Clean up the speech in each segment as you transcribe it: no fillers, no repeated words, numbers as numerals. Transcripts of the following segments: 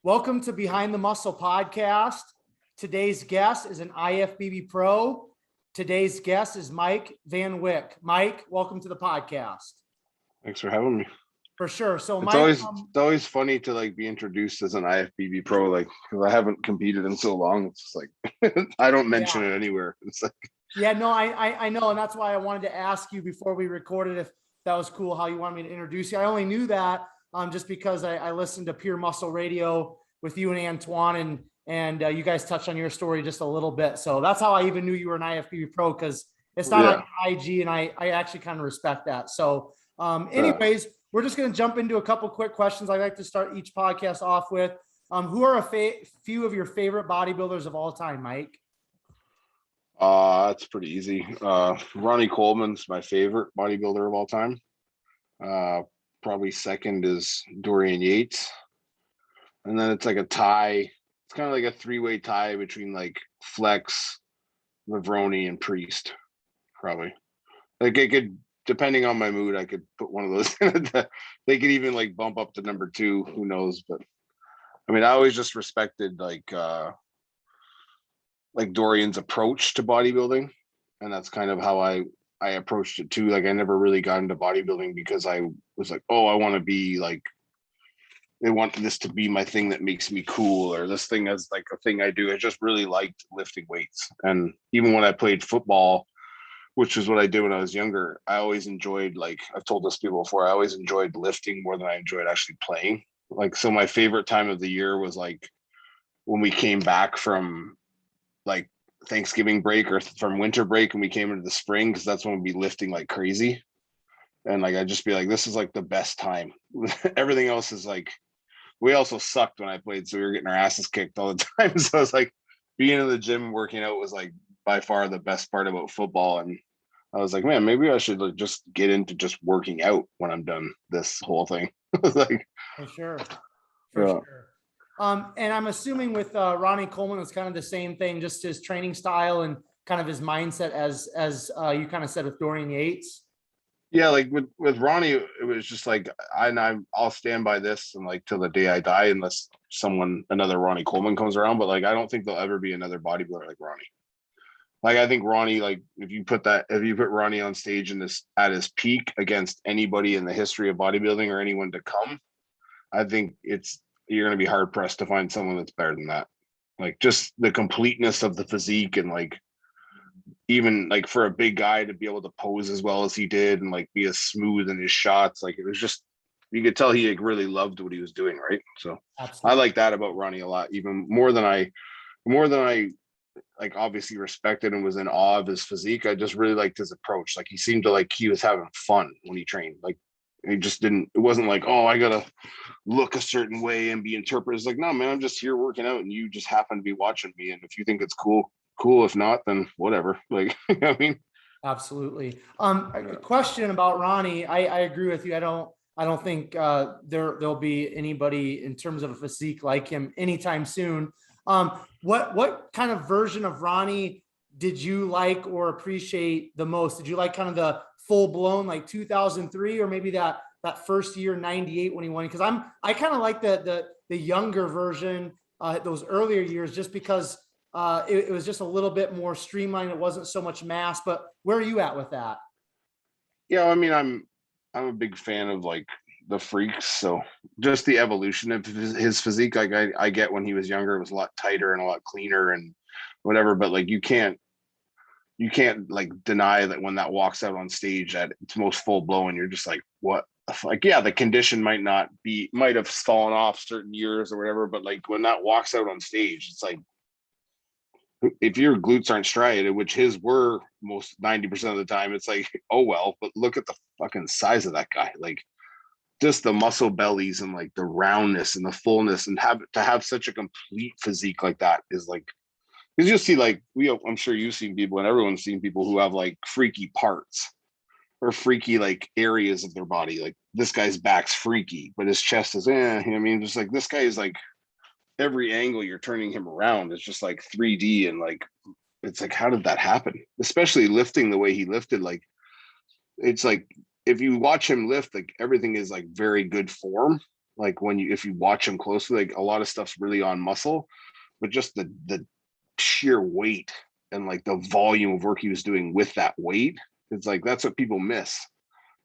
Welcome to Behind the Muscle podcast. Today's guest is an IFBB Pro. Today's guest is Mike Van Wyck. Mike, welcome to the podcast. Thanks for having me. For sure. So it's Mike, it's always funny to be introduced as an IFBB Pro, because I haven't competed in so long. It's just like I don't mention it anywhere. It's like I know, and that's why I wanted to ask you before we recorded if that was cool how you wanted me to introduce you. I only knew that just because I listened to Pure Muscle Radio with you and Antoine, and you guys touched on your story just a little bit. So that's how I even knew you were an IFBB Pro, because it's not on IG, and I actually kind of respect that. So anyways, we're just going to jump into a couple quick questions. I like to start each podcast off with. Who are a few of your favorite bodybuilders of all time, Mike? That's pretty easy. Ronnie Coleman's my favorite bodybuilder of all time. Probably second is Dorian Yates. And then it's like a tie. It's kind of like a three-way tie between like Flex, Lavroni, and Priest. Probably. Like it could, depending on my mood, I could put one of those. They could even like bump up to number two. Who knows? But I mean, I always just respected like Dorian's approach to bodybuilding, and that's kind of how I approached it too. Like I never really got into bodybuilding because I was like, oh, I want to be like, they want this to be my thing that makes me cool, or this thing as like a thing I do. I just really liked lifting weights. And even when I played football, which is what I did when I was younger, I always enjoyed, like I've told this people before, I always enjoyed lifting more than I enjoyed actually playing. Like, so my favorite time of the year was like when we came back from like Thanksgiving break or from winter break and we came into the spring, because that's when we'd be lifting like crazy. And like I'd just be like, this is like the best time. Everything else is like, we also sucked when I played, so we were getting our asses kicked all the time. So it's like being in the gym and working out was like by far the best part about football. And I was like, man, maybe I should like just get into just working out when I'm done this whole thing. Like for sure. Sure. And I'm assuming with Ronnie Coleman, it's kind of the same thing, just his training style and kind of his mindset as you kind of said with Dorian Yates. Yeah, like with Ronnie, it was just like I'll stand by this and like till the day I die, unless another Ronnie Coleman comes around. But like I don't think there'll ever be another bodybuilder like Ronnie. Like I think Ronnie, like if you put Ronnie on stage at his peak against anybody in the history of bodybuilding or anyone to come, I think you're going to be hard pressed to find someone that's better than that. Like just the completeness of the physique, and like even like for a big guy to be able to pose as well as he did and like be as smooth in his shots, like it was just, you could tell he like really loved what he was doing, right? So absolutely. I like that about Ronnie a lot, even more than I like obviously respected and was in awe of his physique. I just really liked his approach. Like he seemed to like he was having fun when he trained. Like it wasn't like, oh, I gotta look a certain way and be interpreted. It's like, no, man, I'm just here working out and you just happen to be watching me. And if you think it's cool. If not, then whatever. Like, you know what I mean? Absolutely. A question about Ronnie. I agree with you. I don't think there'll be anybody in terms of a physique like him anytime soon. What kind of version of Ronnie did you like or appreciate the most? Did you like kind of the full blown like 2003, or maybe that first year 98 when he won? Because I kind of like the younger version, those earlier years, just because it was just a little bit more streamlined. It wasn't so much mass. But where are you at with that? Yeah, I mean, I'm a big fan of like the freaks. So just the evolution of his physique. Like I get when he was younger, it was a lot tighter and a lot cleaner and whatever. But like you can't like deny that when that walks out on stage at its most full blown, you're just like, what? Like, yeah, the condition might have fallen off certain years or whatever. But like when that walks out on stage, it's like, if your glutes aren't striated, which his were most 90% of the time, it's like, oh well, but look at the fucking size of that guy. Like just the muscle bellies and like the roundness and the fullness, and to have such a complete physique like that is like, because you'll see like I'm sure you've seen people, and everyone's seen people who have like freaky parts or freaky like areas of their body. Like this guy's back's freaky, but his chest is, you know what I mean? Just like this guy is like, every angle you're turning him around is just like 3D, and like it's like, how did that happen? Especially lifting the way he lifted. Like it's like if you watch him lift, like everything is like very good form, Like if you watch him closely, like a lot of stuff's really on muscle, but just the sheer weight and like the volume of work he was doing with that weight, it's like that's what people miss.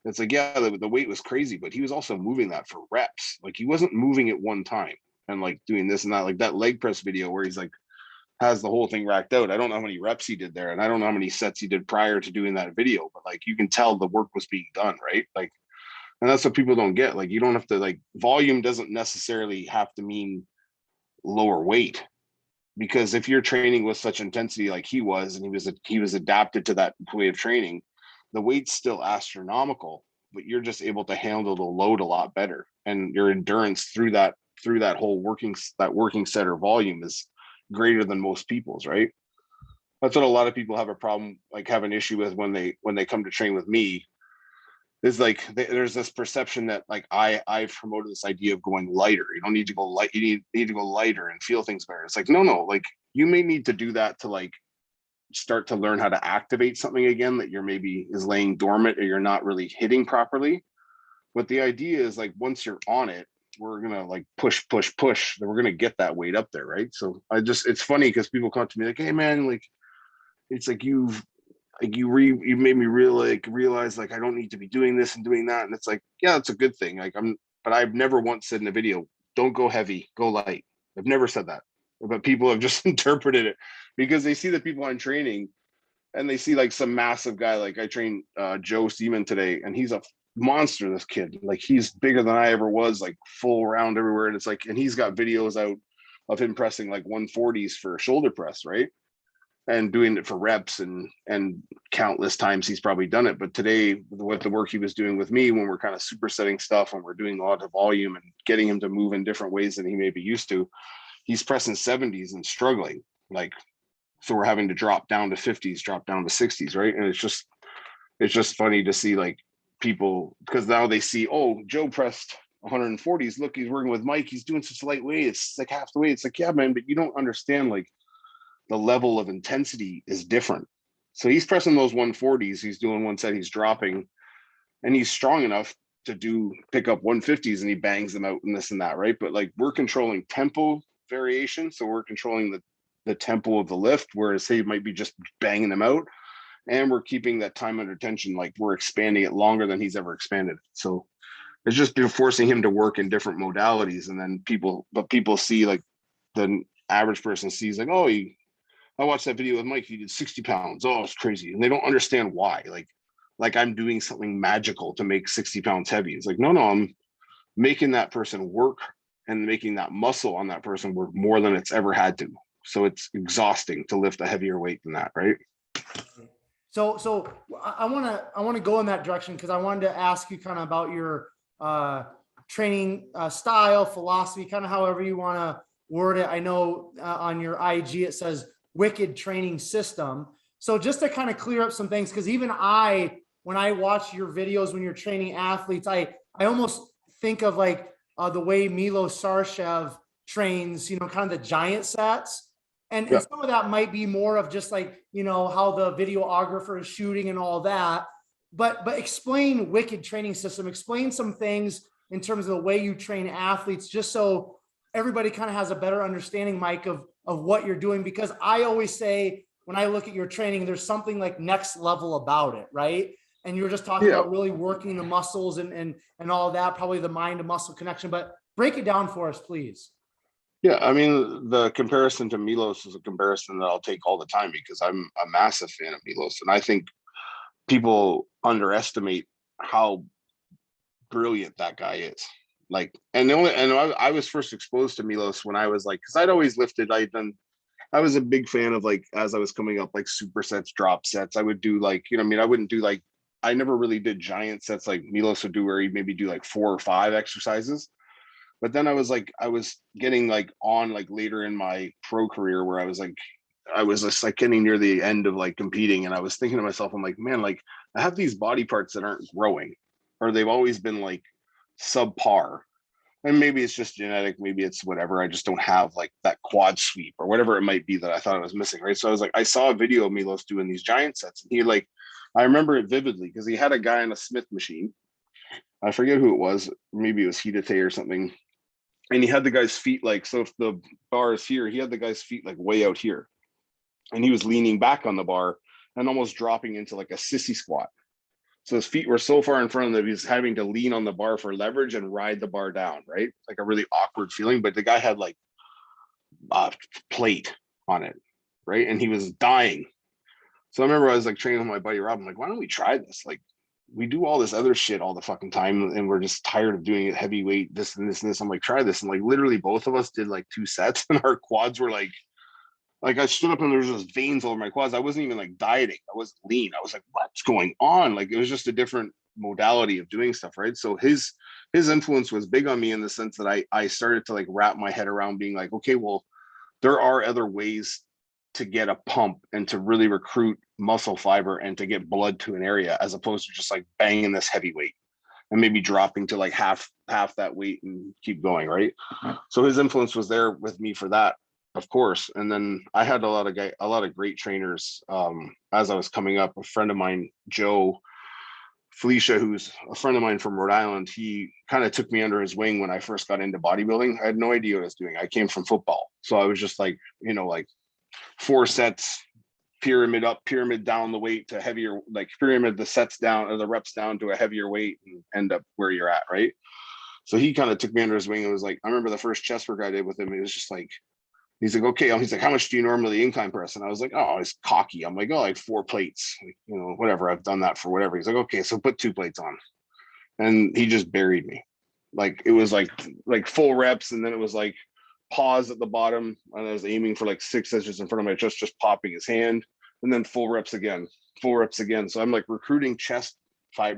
It's like, yeah, the weight was crazy, but he was also moving that for reps. Like he wasn't moving it one time and like doing this and that. Like that leg press video where he's like has the whole thing racked out. I don't know how many reps he did there, and I don't know how many sets he did prior to doing that video, but like you can tell the work was being done, right? Like, and that's what people don't get. Like you don't have to, like, volume doesn't necessarily have to mean lower weight, because if you're training with such intensity like he was, and he was adapted to that way of training, the weight's still astronomical, but you're just able to handle the load a lot better, and your endurance through that whole working set or volume is greater than most people's, right? That's what a lot of people have a problem, like have an issue with when they come to train with me, is like there's this perception that like I've promoted this idea of going lighter. You don't need to go light, you need to go lighter and feel things better. It's like, no, like you may need to do that to like start to learn how to activate something again that you're maybe is laying dormant or you're not really hitting properly. But the idea is like once you're on it, we're gonna like push, then we're gonna get that weight up there, right? So it's funny because people come to me like, hey man, like it's like you made me realize like I don't need to be doing this and doing that. And it's like, yeah, it's a good thing. Like but I've never once said in a video, don't go heavy, go light. I've never said that. But people have just interpreted it because they see the people I'm training and they see like some massive guy. Like I trained Joe Seaman today, and he's a monster, this kid. Like he's bigger than I ever was, like full round everywhere. And it's like, and he's got videos out of him pressing like 140s for shoulder press, right? And doing it for reps and countless times he's probably done it. But today, with the work he was doing with me, when we're kind of supersetting stuff, when we're doing a lot of volume and getting him to move in different ways than he may be used to, he's pressing 70s and struggling. Like, so we're having to drop down to 50s, drop down to 60s, right? And it's just funny to see like people, because now they see, oh, Joe pressed 140s. Look, he's working with Mike. He's doing such a light weight. It's like half the weight. It's like, yeah, man, but you don't understand like the level of intensity is different. So he's pressing those 140s. He's doing one set, he's dropping, and he's strong enough to pick up 150s and he bangs them out and this and that, right? But like we're controlling tempo variation. So we're controlling the tempo of the lift, whereas he might be just banging them out. And we're keeping that time under tension, like we're expanding it longer than he's ever expanded. So it's just been forcing him to work in different modalities. And then people see like the average person sees like, oh, I watched that video with Mike, he did 60 pounds. Oh, it's crazy. And they don't understand why. Like I'm doing something magical to make 60 pounds heavy. It's like, no, I'm making that person work and making that muscle on that person work more than it's ever had to. So it's exhausting to lift a heavier weight than that, right? So I want to go in that direction because I wanted to ask you kind of about your training style, philosophy, kind of however you want to word it. I know on your IG it says Wycked Training System. So just to kind of clear up some things, because even when I watch your videos when you're training athletes, I almost think of like the way Milo Sarshev trains, kind of the giant sets. And some of that might be more of just like, how the videographer is shooting and all that. But explain Wycked Training System, explain some things in terms of the way you train athletes, just so everybody kind of has a better understanding, Mike, of what you're doing. Because I always say, when I look at your training, there's something like next level about it, right? And you were just talking about really working the muscles and all that, probably the mind to muscle connection, but break it down for us, please. Yeah, I mean, the comparison to Milos is a comparison that I'll take all the time because I'm a massive fan of Milos. And I think people underestimate how brilliant that guy is. Like, I was first exposed to Milos when I was like, because I'd always lifted, I was a big fan of like, as I was coming up, like supersets, drop sets. I would do like, I wouldn't do like, I never really did giant sets like Milos would do, where he'd maybe do like 4 or 5 exercises. But then I was getting like on like later in my pro career where I was just like getting near the end of like competing. And I was thinking to myself, I'm like, man, like I have these body parts that aren't growing, or they've always been like subpar. And maybe it's just genetic, maybe it's whatever. I just don't have like that quad sweep or whatever it might be that I thought I was missing, right? So I was like, I saw a video of Milos doing these giant sets, and I remember it vividly because he had a guy on a Smith machine, I forget who it was. Maybe it was Hidate or something. And he had the guy's feet like, so if the bar is here, he had the guy's feet like way out here. And he was leaning back on the bar and almost dropping into like a sissy squat. So his feet were so far in front of him that he was having to lean on the bar for leverage and ride the bar down, right? Like a really awkward feeling. But the guy had like a plate on it, right? And he was dying. So I remember I was like training with my buddy Rob. I'm like, why don't we try this? Like, we do all this other shit all the fucking time and we're just tired of doing it heavyweight, this and this and this. I'm like, try this. And like literally both of us did like 2 sets and our quads were like I stood up and there was just veins all over my quads. I wasn't even like dieting. I wasn't lean. I was like, what's going on? Like it was just a different modality of doing stuff, right? So his influence was big on me in the sense that I started to like wrap my head around being like, okay, well, there are other ways to get a pump and to really recruit muscle fiber and to get blood to an area, as opposed to just like banging this heavy weight and maybe dropping to like half that weight and keep going, right? So his influence was there with me for that, of course. And then I had a lot of great trainers as I was coming up. A friend of mine, Joe Felicia, who's a friend of mine from Rhode Island, he kind of took me under his wing when I first got into bodybuilding. I had no idea what I was doing. I came from football. So I was just like, like 4 sets, pyramid up, pyramid down the weight to heavier, like pyramid the sets down or the reps down to a heavier weight and end up where you're at, right? So he kind of took me under his wing and was like, I remember the first chest work I did with him, it was just like, he's like, okay. He's like, how much do you normally incline press? And I was like, oh, it's cocky. I'm like, oh, like 4 plates, like, whatever. I've done that for whatever. He's like, okay, so put 2 plates on. And he just buried me. Like, it was like full reps. And then it was like pause at the bottom. And I was aiming for like 6 inches in front of my chest, just popping his hand. And then full reps again. So I'm like recruiting chest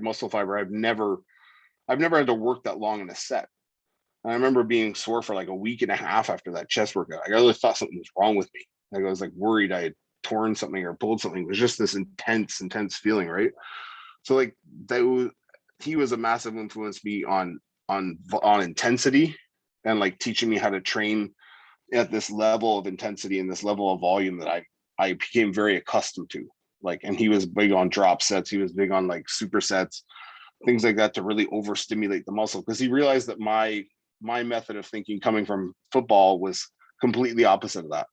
muscle fiber. I've never had to work that long in a set. I remember being sore for like a week and a half after that chest workout. I really thought something was wrong with me. Like I was like worried I had torn something or pulled something. It was just this intense feeling, right? So like he was a massive influence me on intensity and like teaching me how to train at this level of intensity and this level of volume that I became very accustomed to. Like, and he was big on drop sets. He was big on like supersets, things like that to really overstimulate the muscle, because he realized that my method of thinking coming from football was completely opposite of that.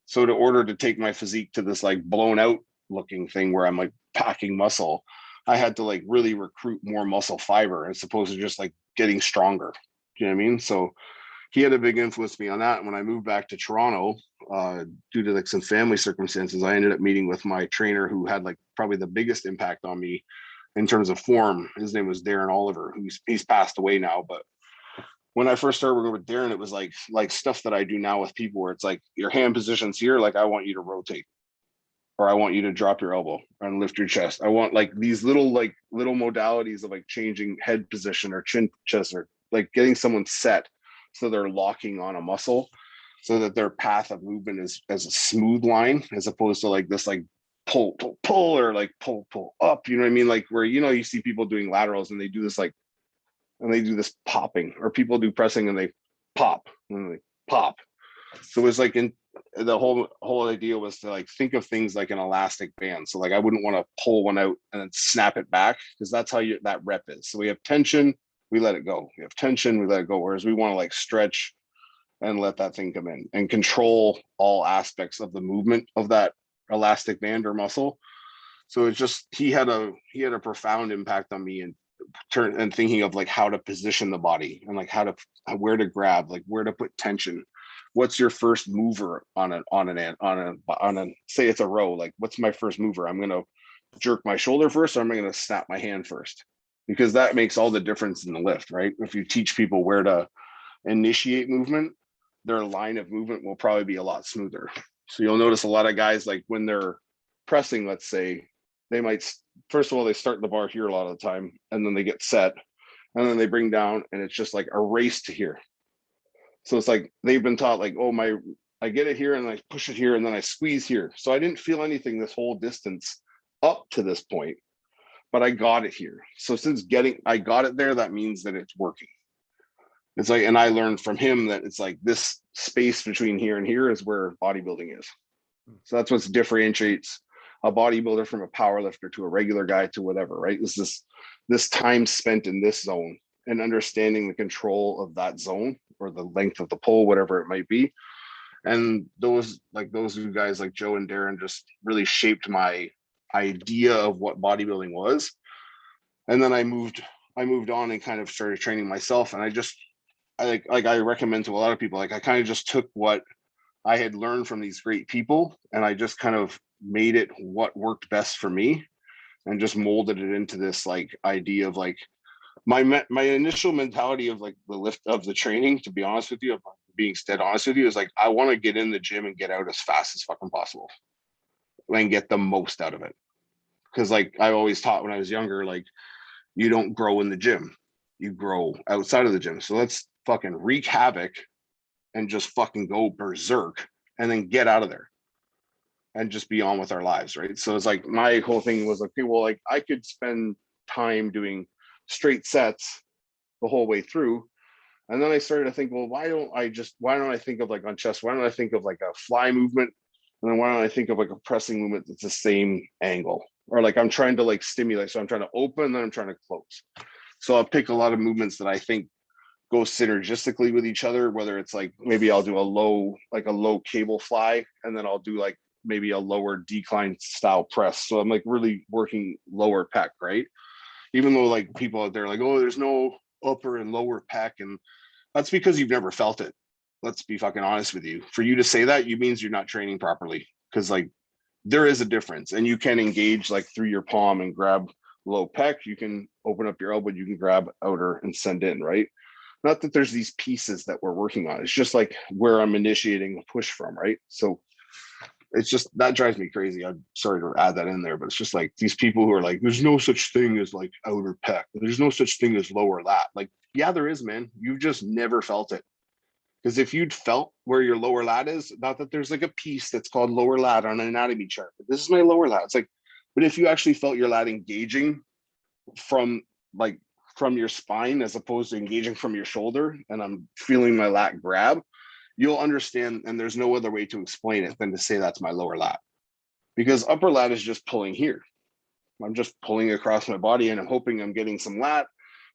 So in order to take my physique to this like blown out looking thing where I'm like packing muscle, I had to like really recruit more muscle fiber as opposed to just like getting stronger. Do you know what I mean? So he had a big influence me on that. And when I moved back to Toronto, due to like some family circumstances, I ended up meeting with my trainer who had like probably the biggest impact on me in terms of form. His name was Darren Oliver, he's passed away now, but when I first started working with Darren, it was like stuff that I do now with people where it's like your hand positions here, like I want you to rotate, or I want you to drop your elbow and lift your chest. I want like these little modalities of like changing head position or chin chest, or like getting someone set so they're locking on a muscle so that their path of movement is as a smooth line as opposed to like this like pull or like pull up. You know what I mean? Like where, you see people doing laterals and they do this like, and they do this popping, or people do pressing and they pop and they pop. So it was like the whole idea was to like think of things like an elastic band. So like I wouldn't want to pull one out and then snap it back, because that's how that rep is. So we have tension, we let it go. We have tension, we let it go. Whereas we want to like stretch and let that thing come in and control all aspects of the movement of that elastic band or muscle. So it's just he had a profound impact on me, and thinking of like how to position the body and like where to grab, like where to put tension. What's your first mover on a say it's a row, like what's my first mover? I'm going to jerk my shoulder first, or am I going to snap my hand first? Because that makes all the difference in the lift, right? If you teach people where to initiate movement, their line of movement will probably be a lot smoother. So you'll notice a lot of guys, like when they're pressing, let's say, they might, first of all, they start the bar here a lot of the time, and then they get set, and then they bring down, and it's just like a race to here. So it's like they've been taught like, oh, I get it here and I push it here and then I squeeze here. So I didn't feel anything this whole distance up to this point, but I got it here. So since I got it there, that means that it's working. It's like, and I learned from him that it's like this space between here and here is where bodybuilding is. So that's what differentiates a bodybuilder from a power lifter to a regular guy to whatever, right? It's this time spent in this zone and understanding the control of that zone or the length of the pole, whatever it might be. And those guys like Joe and Darren just really shaped my idea of what bodybuilding was. And then I moved on and kind of started training myself. And I recommend to a lot of people, like I kind of just took what I had learned from these great people and I just kind of made it what worked best for me and just molded it into this like idea of like my initial mentality of like the lift of the training, to be honest with you, of being dead honest with you, is like I want to get in the gym and get out as fast as fucking possible and get the most out of it. Because like I always taught when I was younger, like you don't grow in the gym, you grow outside of the gym. So let's fucking wreak havoc and just fucking go berserk and then get out of there and just be on with our lives, right? So it's like my whole thing was like, okay, well, like I could spend time doing straight sets the whole way through. And then I started to think, well, why don't I think of like on chest, why don't I think of like a fly movement? And then why don't I think of like a pressing movement that's the same angle? Or like I'm trying to like stimulate. So I'm trying to open, then I'm trying to close. So I'll pick a lot of movements that I think go synergistically with each other, whether it's like maybe I'll do a low cable fly, and then I'll do like maybe a lower decline style press. So I'm like really working lower pec, right? Even though like people out there are like, oh, there's no upper and lower pec, and that's because you've never felt it. Let's be fucking honest with you. For you to say that, you means you're not training properly, because like there is a difference, and you can engage like through your palm and grab low pec. You can open up your elbow, you can grab outer and send in, right? Not that there's these pieces that we're working on. It's just like where I'm initiating a push from, right? So it's just, that drives me crazy. I'm sorry to add that in there, but it's just like these people who are like, there's no such thing as like outer pec. There's no such thing as lower lat. Like, yeah, there is, man. You've just never felt it. Because if you'd felt where your lower lat is, not that there's like a piece that's called lower lat on an anatomy chart, but this is my lower lat. It's like, but if you actually felt your lat engaging from your spine as opposed to engaging from your shoulder, and I'm feeling my lat grab, you'll understand. And there's no other way to explain it than to say that's my lower lat, because upper lat is just pulling here. I'm just pulling across my body and I'm hoping I'm getting some lat.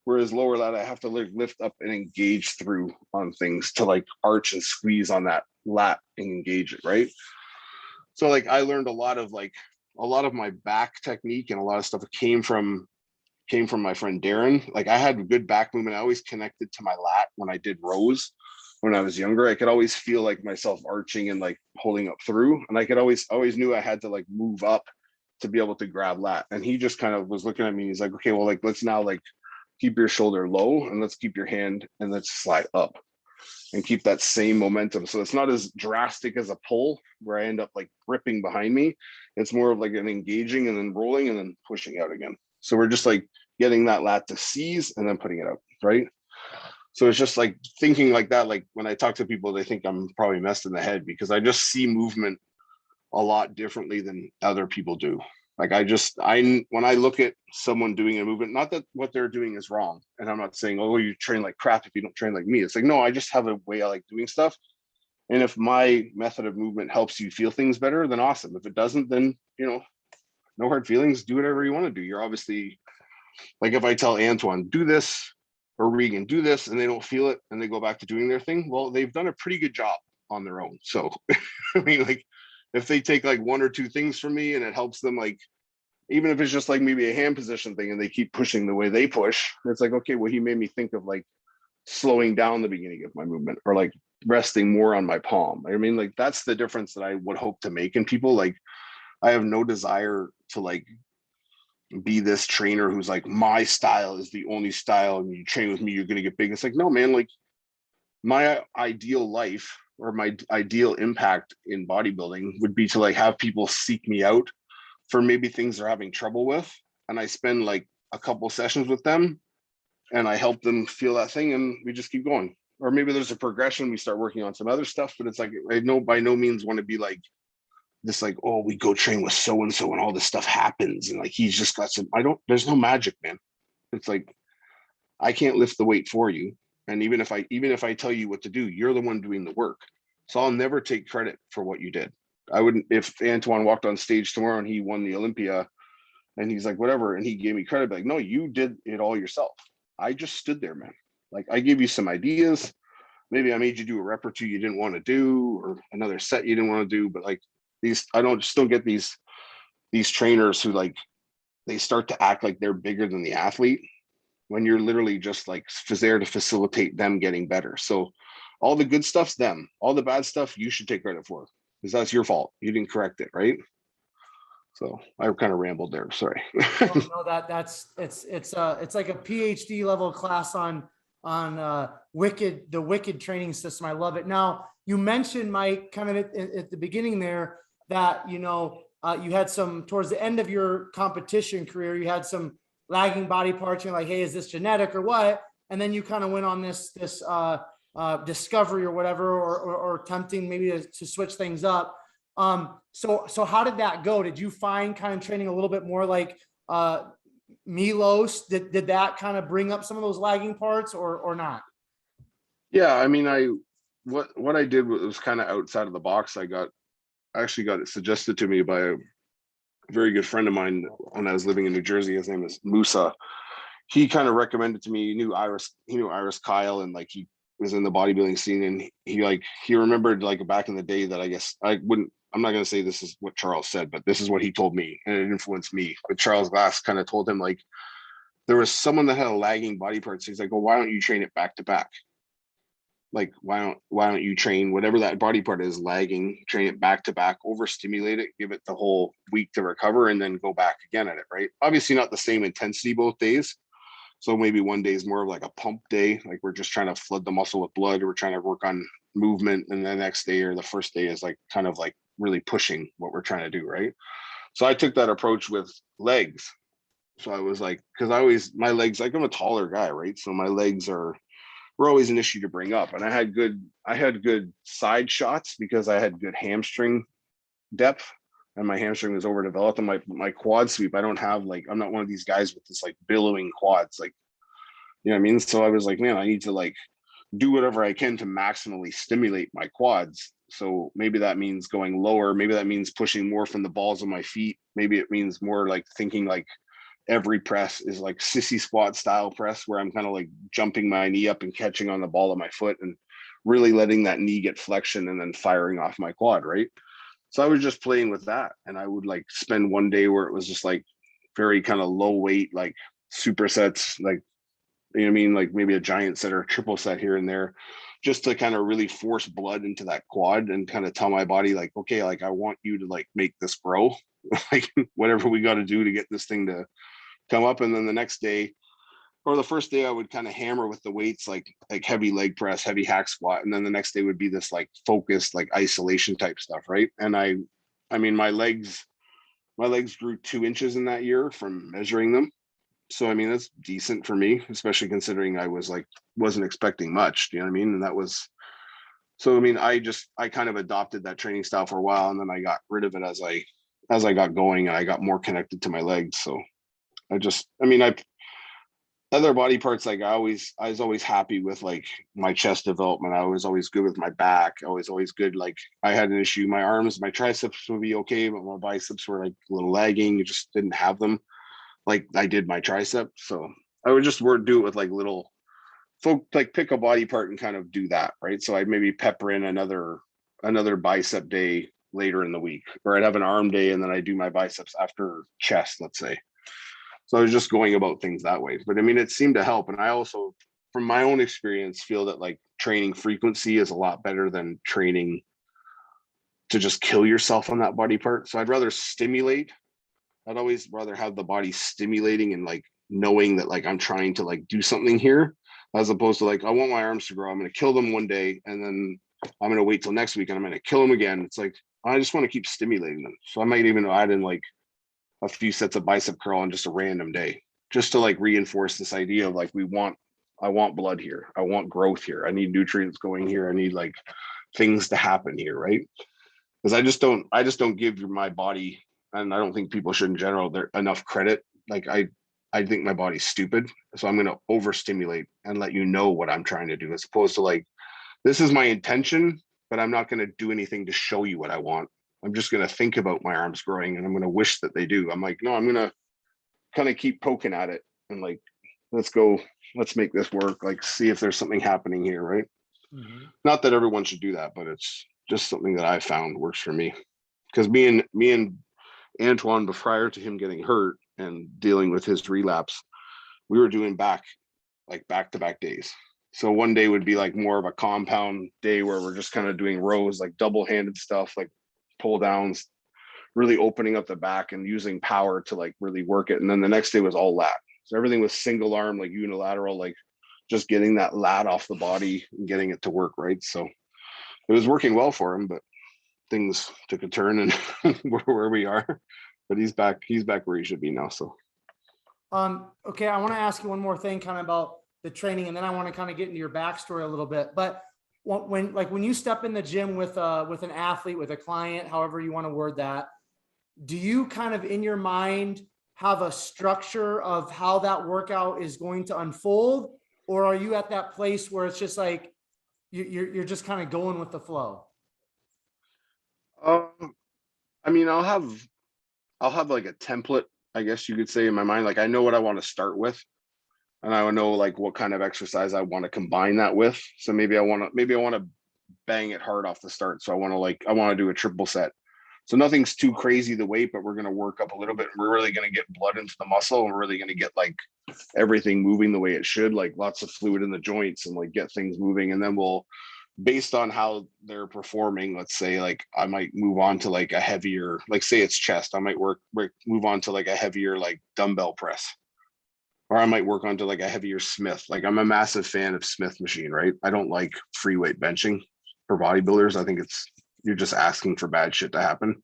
Whereas lower lat, I have to like lift up and engage through on things to like arch and squeeze on that lat and engage it, right? So like I learned a lot of my back technique and a lot of stuff came from my friend Darren. Like I had good back movement. I always connected to my lat when I did rows when I was younger. I could always feel like myself arching and like pulling up through. And I could always knew I had to like move up to be able to grab lat. And he just kind of was looking at me. He's like, okay, well, like, let's now like keep your shoulder low and let's keep your hand and let's slide up and keep that same momentum. So it's not as drastic as a pull where I end up like gripping behind me. It's more of like an engaging and then rolling and then pushing out again. So we're just like getting that lat to seize and then putting it out, right? So it's just like thinking like that. Like when I talk to people, they think I'm probably messed in the head because I just see movement a lot differently than other people do. Like when I look at someone doing a movement, not that what they're doing is wrong. And I'm not saying, oh, you train like crap if you don't train like me. It's like, no, I just have a way I like doing stuff. And if my method of movement helps you feel things better, then awesome. If it doesn't, then, no hard feelings, do whatever you want to do. You're obviously, like if I tell Antoine, do this, or Regan, do this, and they don't feel it and they go back to doing their thing, well, they've done a pretty good job on their own. So, I mean, like, if they take like one or two things from me and it helps them, like, even if it's just like maybe a hand position thing and they keep pushing the way they push, it's like, okay, well, he made me think of like slowing down the beginning of my movement or like resting more on my palm. I mean, like, that's the difference that I would hope to make in people. Like, I have no desire to like be this trainer who's like, my style is the only style and you train with me, you're going to get big. It's like, no, man, like my ideal life or my ideal impact in bodybuilding would be to like have people seek me out for maybe things they're having trouble with. And I spend like a couple sessions with them and I help them feel that thing and we just keep going. Or maybe there's a progression, we start working on some other stuff, but it's like, I know by no means want to be like this, like, oh, we go train with so-and-so and all this stuff happens. And like, he's just got some, there's no magic, man. It's like, I can't lift the weight for you. And even if I tell you what to do, you're the one doing the work. So I'll never take credit for what you did. I wouldn't, if Antoine walked on stage tomorrow and he won the Olympia And he's like, whatever. And he gave me credit, like, no, you did it all yourself. I just stood there, man. Like, I gave you some ideas. Maybe I made you do a rep or two you didn't want to do, or another set you didn't want to do. But like these, I don't get these trainers who like, they start to act like they're bigger than the athlete when you're literally just like there to facilitate them getting better. So all the good stuff's them. All the bad stuff you should take credit for, because that's your fault. You didn't correct it, right? So I kind of rambled there. Sorry. No, it's like a PhD level class on the Wycked Training System. I love it. Now, you mentioned, Mike, kind of at the beginning there, that you had some, towards the end of your competition career, you had some lagging body parts. You're like, hey, is this genetic or what? And then you kind of went on this discovery or whatever, or attempting maybe to switch things up. So how did that go? Did you find kind of training a little bit more like Milos? Did that kind of bring up some of those lagging parts, or not? Yeah, I mean, what I did was kind of outside of the box. I actually got it suggested to me by a very good friend of mine when I was living in New Jersey. His name is Musa. He kind of recommended to me. He knew Iris Kyle, and like he was in the bodybuilding scene, and he remembered like back in the day that I guess I'm not going to say this is what Charles said, but this is what he told me, and it influenced me. But Charles Glass kind of told him like there was someone that had a lagging body part. So he's like, well, why don't you train it back to back? Like, why don't you train whatever that body part is lagging, train it back to back, overstimulate it, give it the whole week to recover, and then go back again at it, right? Obviously not the same intensity both days. So maybe one day is more of like a pump day, like we're just trying to flood the muscle with blood, or we're trying to work on movement, and the next day or the first day is like kind of like really pushing what we're trying to do, right? So I took that approach with legs. So I was like, because my legs, like I'm a taller guy, right? So my legs were always an issue to bring up. And I had good side shots because I had good hamstring depth, and my hamstring was overdeveloped. And my quad sweep, I'm not one of these guys with this like billowing quads, like, you know what I mean? So I was like, man, I need to like do whatever I can to maximally stimulate my quads. So maybe that means going lower. Maybe that means pushing more from the balls of my feet. Maybe it means more like thinking like every press is like sissy squat style press, where I'm kind of like jumping my knee up and catching on the ball of my foot and really letting that knee get flexion and then firing off my quad, right? So I was just playing with that. And I would like spend one day where it was just like very kind of low weight, like supersets, like, you know what I mean? Like maybe a giant set or a triple set here and there, just to kind of really force blood into that quad and kind of tell my body like, okay, like I want you to like make this grow, like whatever we got to do to get this thing to come up. And then the next day or the first day I would kind of hammer with the weights, like heavy leg press, heavy hack squat. And then the next day would be this like focused, like isolation type stuff. Right. And I mean, my legs grew 2 inches in that year from measuring them. So, I mean, that's decent for me, especially considering I wasn't expecting much, you know what I mean? And that was, so, I mean, I kind of adopted that training style for a while, and then I got rid of it as I got going and I got more connected to my legs. So other body parts, like I was always happy with like my chest development. I was always good with my back. I was always good. Like I had an issue, my arms, my triceps would be okay, but my biceps were like a little lagging. You just didn't have them. Like I did my tricep. So I would just do it with like little folk, like pick a body part and kind of do that. Right. So I'd maybe pepper in another bicep day later in the week, or I'd have an arm day and then I do my biceps after chest, let's say. So I was just going about things that way. But I mean, it seemed to help. And I also, from my own experience, feel that like training frequency is a lot better than training to just kill yourself on that body part. So I'd rather stimulate. I'd always rather have the body stimulating and like knowing that like I'm trying to like do something here, as opposed to like, I want my arms to grow. I'm going to kill them one day and then I'm going to wait till next week and I'm going to kill them again. It's like, I just want to keep stimulating them. So I might even add in like a few sets of bicep curl on just a random day, just to like reinforce this idea of like, I want blood here. I want growth here. I need nutrients going here. I need like things to happen here. Right. Because I just don't give my body, and I don't think people should in general, there enough credit. Like I think my body's stupid. So I'm going to overstimulate and let you know what I'm trying to do, as opposed to like, this is my intention, but I'm not going to do anything to show you what I want. I'm just going to think about my arms growing and I'm going to wish that they do. I'm like, no, I'm going to kind of keep poking at it and like, let's make this work. Like, see if there's something happening here, right? Mhm. Not that everyone should do that, but it's just something that I found works for me. Because me and Antoine, prior to him getting hurt and dealing with his relapse, we were doing back-to-back days. So one day would be like more of a compound day where we're just kind of doing rows, like double-handed stuff, like pull downs, really opening up the back and using power to like really work it. And then the next day was all lat. So everything was single arm, like unilateral, like just getting that lat off the body and getting it to work, right? So it was working well for him, but things took a turn and we're where we are. But he's back where he should be now. So Okay, I want to ask you one more thing kind of about the training, and then I want to kind of get into your backstory a little bit. But when you step in the gym with an athlete, with a client, however you want to word that, do you kind of in your mind have a structure of how that workout is going to unfold? Or are you at that place where it's just like, you're just kind of going with the flow? I mean, I'll have like a template, I guess you could say, in my mind. Like I know what I want to start with, and I know like what kind of exercise I want to combine that with. So maybe I want to bang it hard off the start. So I want to do a triple set. So nothing's too crazy the weight, but we're going to work up a little bit. We're really going to get blood into the muscle, and we're really going to get like everything moving the way it should, like lots of fluid in the joints, and like get things moving. And then we'll, based on how they're performing, let's say like I might move on to like a heavier, like say it's chest, I might move on to like a heavier like dumbbell press, or I might work on to like a heavier Smith. Like I'm a massive fan of Smith machine, right? I don't like free weight benching for bodybuilders. I think you're just asking for bad shit to happen.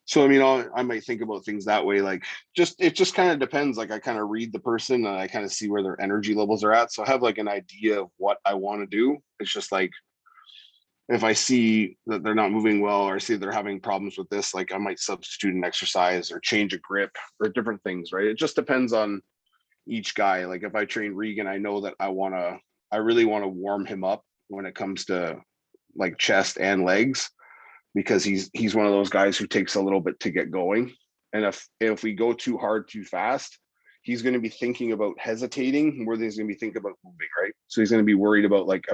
So I mean, I might think about things that way. Like it just kind of depends. Like I kind of read the person and I kind of see where their energy levels are at. So I have like an idea of what I want to do. It's just like if I see that they're not moving well, or I see they're having problems with this, like I might substitute an exercise or change a grip or different things, right? It just depends on each guy. Like if I train Regan, I know that I really want to warm him up when it comes to like chest and legs, because he's one of those guys who takes a little bit to get going. And if we go too hard too fast, he's going to be thinking about hesitating more than he's going to be thinking about moving, right? So he's going to be worried about like,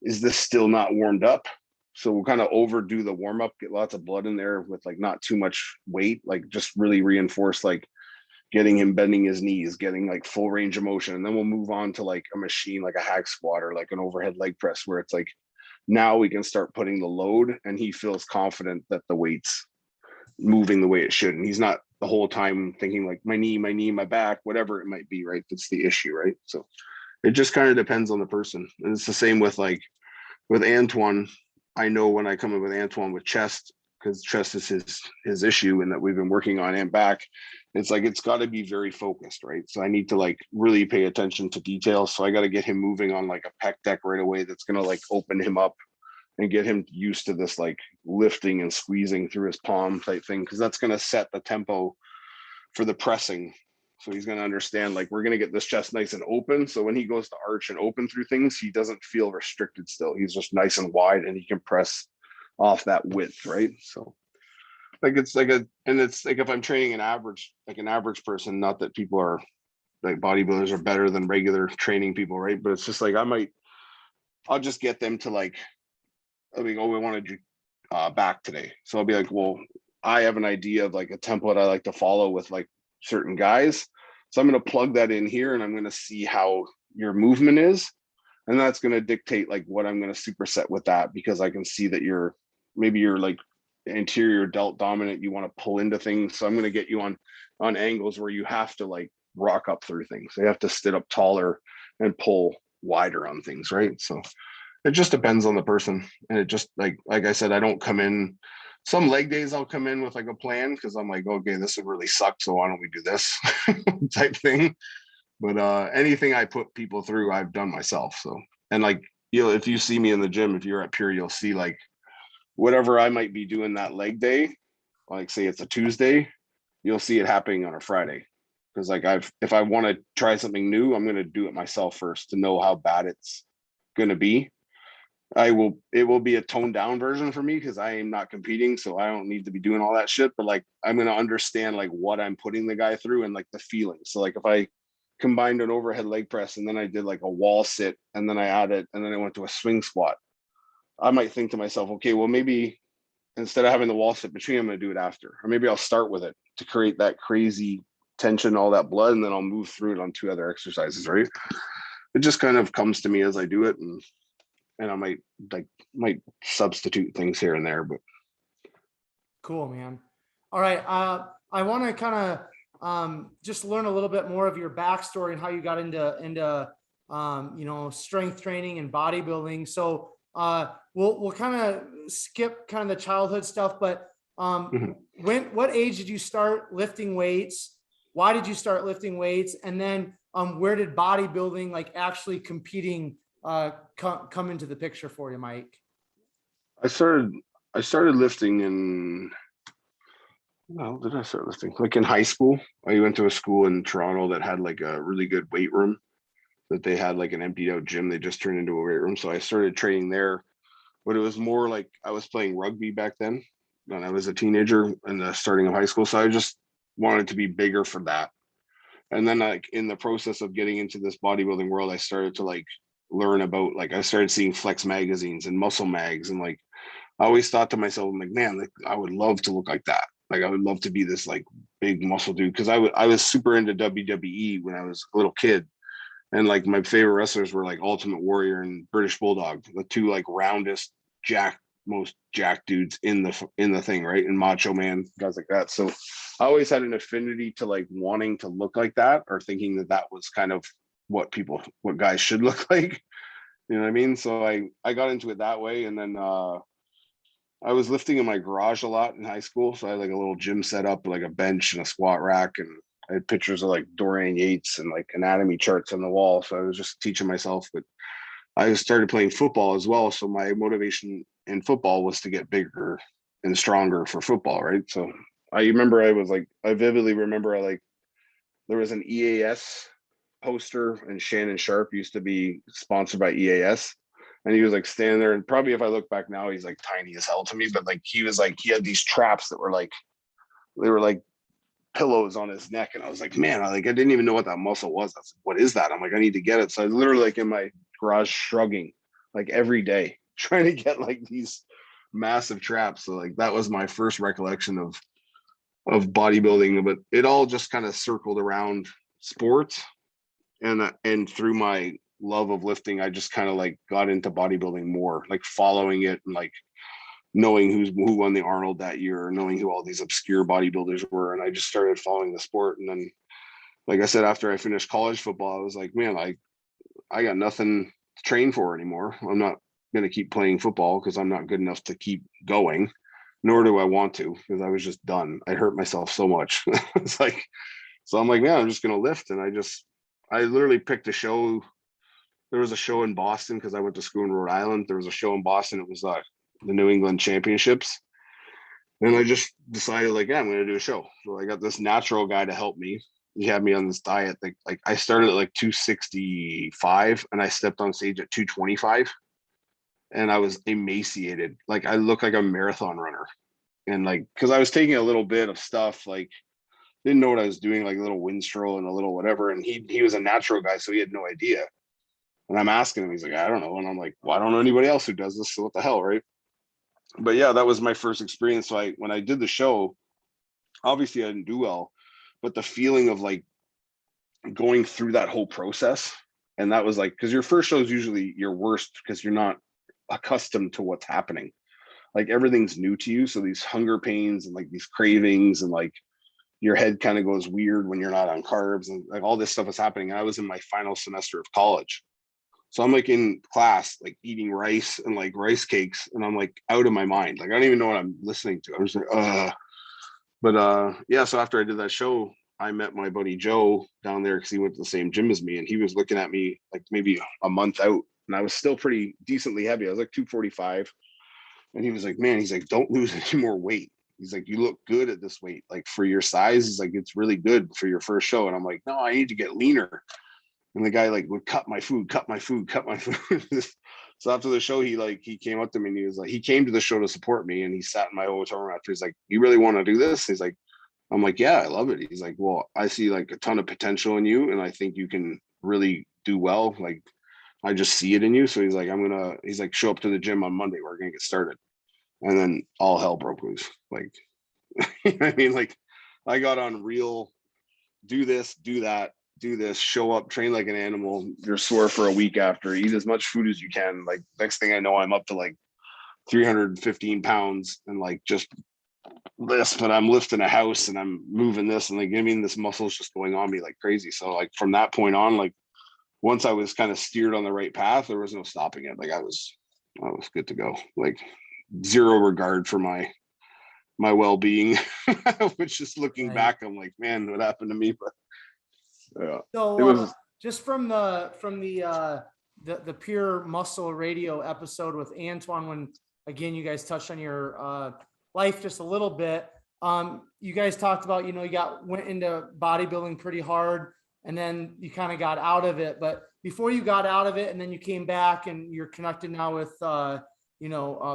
is this still not warmed up? So we'll kind of overdo the warm up, get lots of blood in there with like not too much weight, like just really reinforce like getting him bending his knees, getting like full range of motion. And then we'll move on to like a machine, like a hack squat or like an overhead leg press, where it's like, now we can start putting the load and he feels confident that the weight's moving the way it should. And he's not the whole time thinking like my knee, my back, whatever it might be, right? That's the issue, right? So it just kind of depends on the person. And it's the same with like with Antoine. I know when I come in with Antoine with chest, because chest is his issue and that we've been working on, and back, it's like it's got to be very focused, right? So I need to like really pay attention to details. So I got to get him moving on like a pec deck right away. That's going to like open him up and get him used to this like lifting and squeezing through his palm type thing, because that's going to set the tempo for the pressing. So he's going to understand like we're going to get this chest nice and open. So when he goes to arch and open through things, he doesn't feel restricted still. He's just nice and wide and he can press off that width, right? So like it's like it's like if I'm training an average person, not that people are like bodybuilders are better than regular training people, right? But it's just like I'll just get them to like, we want to do back today. So I'll be like, well, I have an idea of like a template I like to follow with like certain guys. So I'm going to plug that in here and I'm going to see how your movement is. And that's going to dictate like what I'm going to superset with that, because I can see that you're like anterior delt dominant. You want to pull into things. So I'm going to get you on angles where you have to like rock up through things. You have to sit up taller and pull wider on things, right? So it just depends on the person. And it just like I said, I don't come in. Some leg days I'll come in with like a plan, because I'm like, okay, this would really suck, so why don't we do this type thing. But anything I put people through, I've done myself. So, and like, if you see me in the gym, if you're at Pure, you'll see like whatever I might be doing that leg day, like say it's a Tuesday, you'll see it happening on a Friday. Because like if I want to try something new, I'm going to do it myself first to know how bad it's going to be. it will be a toned down version for me because I am not competing. So I don't need to be doing all that shit, but like, I'm going to understand like what I'm putting the guy through and like the feeling. So like if I combined an overhead leg press and then I did like a wall sit and then I added, and then I went to a swing squat, I might think to myself, okay, well, maybe instead of having the wall sit between, I'm going to do it after, or maybe I'll start with it to create that crazy tension, all that blood, and then I'll move through it on 2 other exercises, right? It just kind of comes to me as I do it, and I might substitute things here and there, but Cool, man. All right. I want to kind of just learn a little bit more of your backstory and how you got into strength training and bodybuilding. So we'll kind of skip kind of the childhood stuff, but what age did you start lifting weights? Why did you start lifting weights? And then where did bodybuilding, like actually competing, come into the picture for you, Mike? I started lifting in, well, did I start lifting? Like in high school. I went to a school in Toronto that had like a really good weight room, that they had like an emptied out gym. They just turned into a weight room. So I started training there, but it was more like I was playing rugby back then when I was a teenager and the starting of high school. So I just wanted to be bigger for that. And then like in the process of getting into this bodybuilding world, I started to like learn about, like, I started seeing flex magazines and muscle mags, and like I always thought to myself, I'm like, man, like I would love to look like that. Like I would love to be this like big muscle dude, because I was super into WWE when I was a little kid, and like my favorite wrestlers were like Ultimate Warrior and British Bulldog, the two like roundest, most jack dudes in the thing, right? And Macho Man, guys like that. So I always had an affinity to like wanting to look like that, or thinking that that was kind of what guys should look like. You know what I mean? So I got into it that way, and then I was lifting in my garage a lot in high school. So I had like a little gym set up, like a bench and a squat rack, and I had pictures of like Dorian Yates and like anatomy charts on the wall. So I was just teaching myself. But I started playing football as well. So my motivation in football was to get bigger and stronger for football, right? So I vividly remember there was an EAS poster, and Shannon Sharp used to be sponsored by EAS. And he was like standing there, and probably if I look back now, he's like tiny as hell to me, but like he had these traps that were like, they were like pillows on his neck. And I was like, man, I didn't even know what that muscle was. I was like, what is that? I'm like, I need to get it. So I was literally like in my garage shrugging like every day, trying to get like these massive traps. So like that was my first recollection of bodybuilding, but it all just kind of circled around sports. And through my love of lifting, I just kind of like got into bodybuilding more, like following it and like knowing who won the Arnold that year, knowing who all these obscure bodybuilders were. And I just started following the sport. And then, like I said, after I finished college football, I was like, man, I got nothing to train for anymore. I'm not going to keep playing football because I'm not good enough to keep going, nor do I want to, because I was just done. I hurt myself so much. It's like, so I'm like, man, I'm just going to lift. And I literally picked a show. There was a show in Boston because I went to school in Rhode Island. There was a show in Boston. It was the New England Championships. And I just decided, like, yeah, I'm going to do a show. So I got this natural guy to help me. He had me on this diet. Like I started at like 265 and I stepped on stage at 225. And I was emaciated. Like I looked like a marathon runner. And like, because I was taking a little bit of stuff, like didn't know what I was doing, like a little Winstrol and a little whatever. And he was a natural guy, so he had no idea. And I'm asking him, he's like, I don't know. And I'm like, well, I don't know anybody else who does this, so what the hell, right? But yeah, that was my first experience. So when I did the show, obviously I didn't do well, but the feeling of like going through that whole process, and that was like, because your first show is usually your worst because you're not accustomed to what's happening. Like everything's new to you. So these hunger pains and like these cravings and like your head kind of goes weird when you're not on carbs and like all this stuff is happening. And I was in my final semester of college. So I'm like in class, like eating rice and like rice cakes. And I'm like out of my mind. Like, I don't even know what I'm listening to. I'm just like, yeah. So after I did that show, I met my buddy Joe down there because he went to the same gym as me. And he was looking at me like maybe a month out. And I was still pretty decently heavy. I was like 245. And he was like, man, he's like, don't lose any more weight. He's like, you look good at this weight. Like for your size, he's like, it's really good for your first show. And I'm like, no, I need to get leaner. And the guy like would cut my food. So after the show, he came up to me and he was like, he came to the show to support me, and he sat in my hotel room after. He's like, "You really want to do this?" He's like, I'm like, "Yeah, I love it." He's like, "Well, I see like a ton of potential in you, and I think you can really do well. Like, I just see it in you." So he's like, he's like, "Show up to the gym on Monday. We're gonna get started." And then all hell broke loose. Like, I mean, like, I got on real, do this, do that, do this, show up, train like an animal. You're sore for a week after, eat as much food as you can. Like, next thing I know, I'm up to like 315 pounds and like just this, but I'm lifting a house and I'm moving this, and like, I mean, this muscle's just going on me like crazy. So like from that point on, like once I was kind of steered on the right path, there was no stopping it. Like I was good to go. Like zero regard for my well-being, which just looking back, I'm like, man, what happened to me? But yeah, So it was just from the pure muscle radio episode with Antoine, when again you guys touched on your life just a little bit. You guys talked about, you know, you went into bodybuilding pretty hard, and then you kind of got out of it. But before you got out of it, and then you came back, and you're connected now with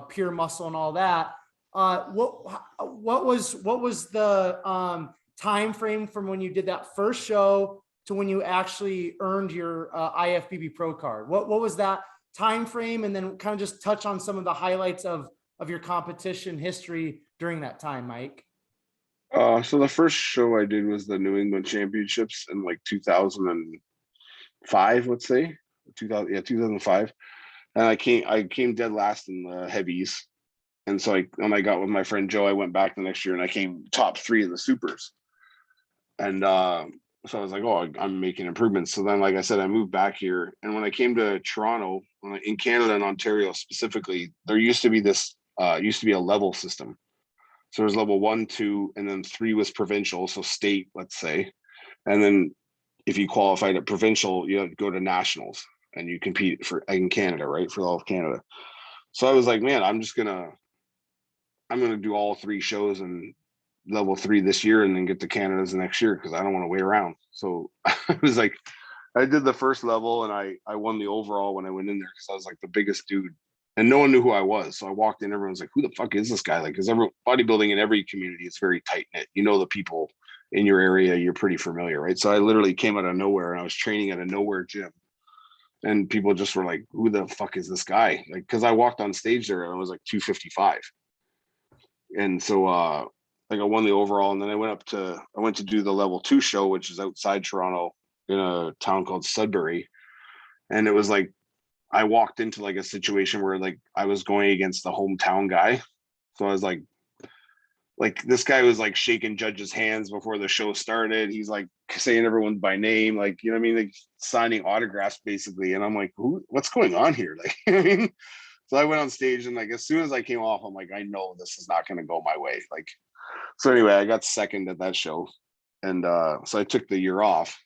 pure muscle and all that. What was the time frame from when you did that first show to when you actually earned your IFBB Pro card? What was that time frame? And then kind of just touch on some of the highlights of your competition history during that time, Mike. so the first show I did was the New England Championships in like 2005, let's say 2005, and I came dead last in the heavies. And so when I got with my friend Joe, I went back the next year and I came top 3 in the supers. And so I was like, oh, I'm making improvements. So then, like I said, I moved back here. And when I came to Toronto, in Canada and Ontario specifically, there used to be a level system. So there's level 1, 2, and then 3 was provincial. So state, let's say. And then if you qualified at provincial, you had to go to nationals and you compete in Canada, right? For all of Canada. So I was like, man, I'm going to do all 3 shows and level 3 this year and then get to Canada's the next year, because I don't want to wait around. So I was like, I did the first level and I won the overall when I went in there, because I was like the biggest dude and no one knew who I was. So I walked in, everyone's like, who the fuck is this guy? Like, because bodybuilding in every community is very tight knit. You know, the people in your area, you're pretty familiar, right? So I literally came out of nowhere and I was training at a nowhere gym. And people just were like, who the fuck is this guy? Like, because I walked on stage there and I was like 255. And so like I won the overall, and then I went to do the level 2 show, which is outside Toronto in a town called Sudbury. And it was like I walked into like a situation where like I was going against the hometown guy. So I was like this guy was like shaking judges' hands before the show started. He's like saying everyone by name, like, you know what I mean, like signing autographs basically. And I'm like, what's going on here? Like, I mean, so I went on stage, and like as soon as I came off, I'm like, I know this is not going to go my way. Like, so anyway, I got second at that show, and so I took the year off,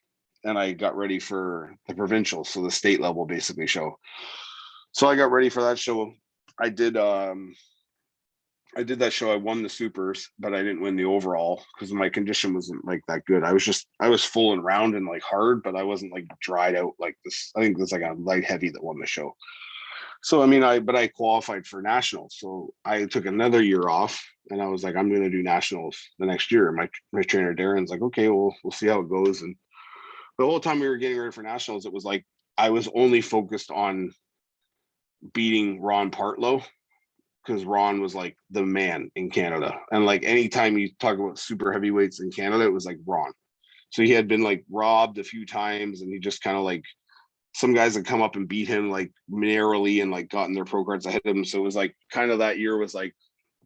and I got ready for the provincial, so the state level basically show. So I got ready for that show. I did that show. I won the supers, but I didn't win the overall because my condition wasn't like that good. I was full and round and like hard, but I wasn't like dried out like this. I think it was like a light heavy that won the show. So I mean, I qualified for nationals. So I took another year off, and I was like, I'm going to do nationals the next year. My trainer Darren's like, okay, well, we'll see how it goes. And the whole time we were getting ready for nationals, it was like I was only focused on beating Ron Partlow, because Ron was like the man in Canada. And like anytime you talk about super heavyweights in Canada, it was like Ron. So he had been like robbed a few times, and he just kind of like, some guys had come up and beat him like narrowly and like gotten their pro cards ahead of him. So it was like kind of that year was like,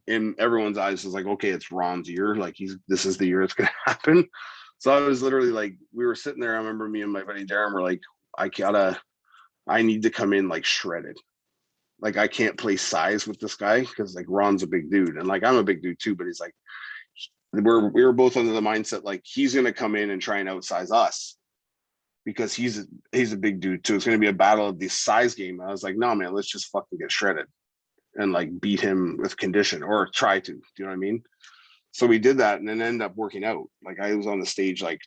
in everyone's eyes, was like, okay, it's Ron's year. Like this is the year it's going to happen. So I was literally like, we were sitting there. I remember me and my buddy Darren were like, I need to come in like shredded. Like I can't play size with this guy, because like Ron's a big dude, and like I'm a big dude too. But he's like, we were both under the mindset like he's going to come in and try and outsize us, because he's a big dude too. It's going to be a battle of the size game. And I was like, no, man, let's just fucking get shredded and like beat him with condition, or try to. Do you know what I mean? So we did that, and then ended up working out. Like I was on the stage like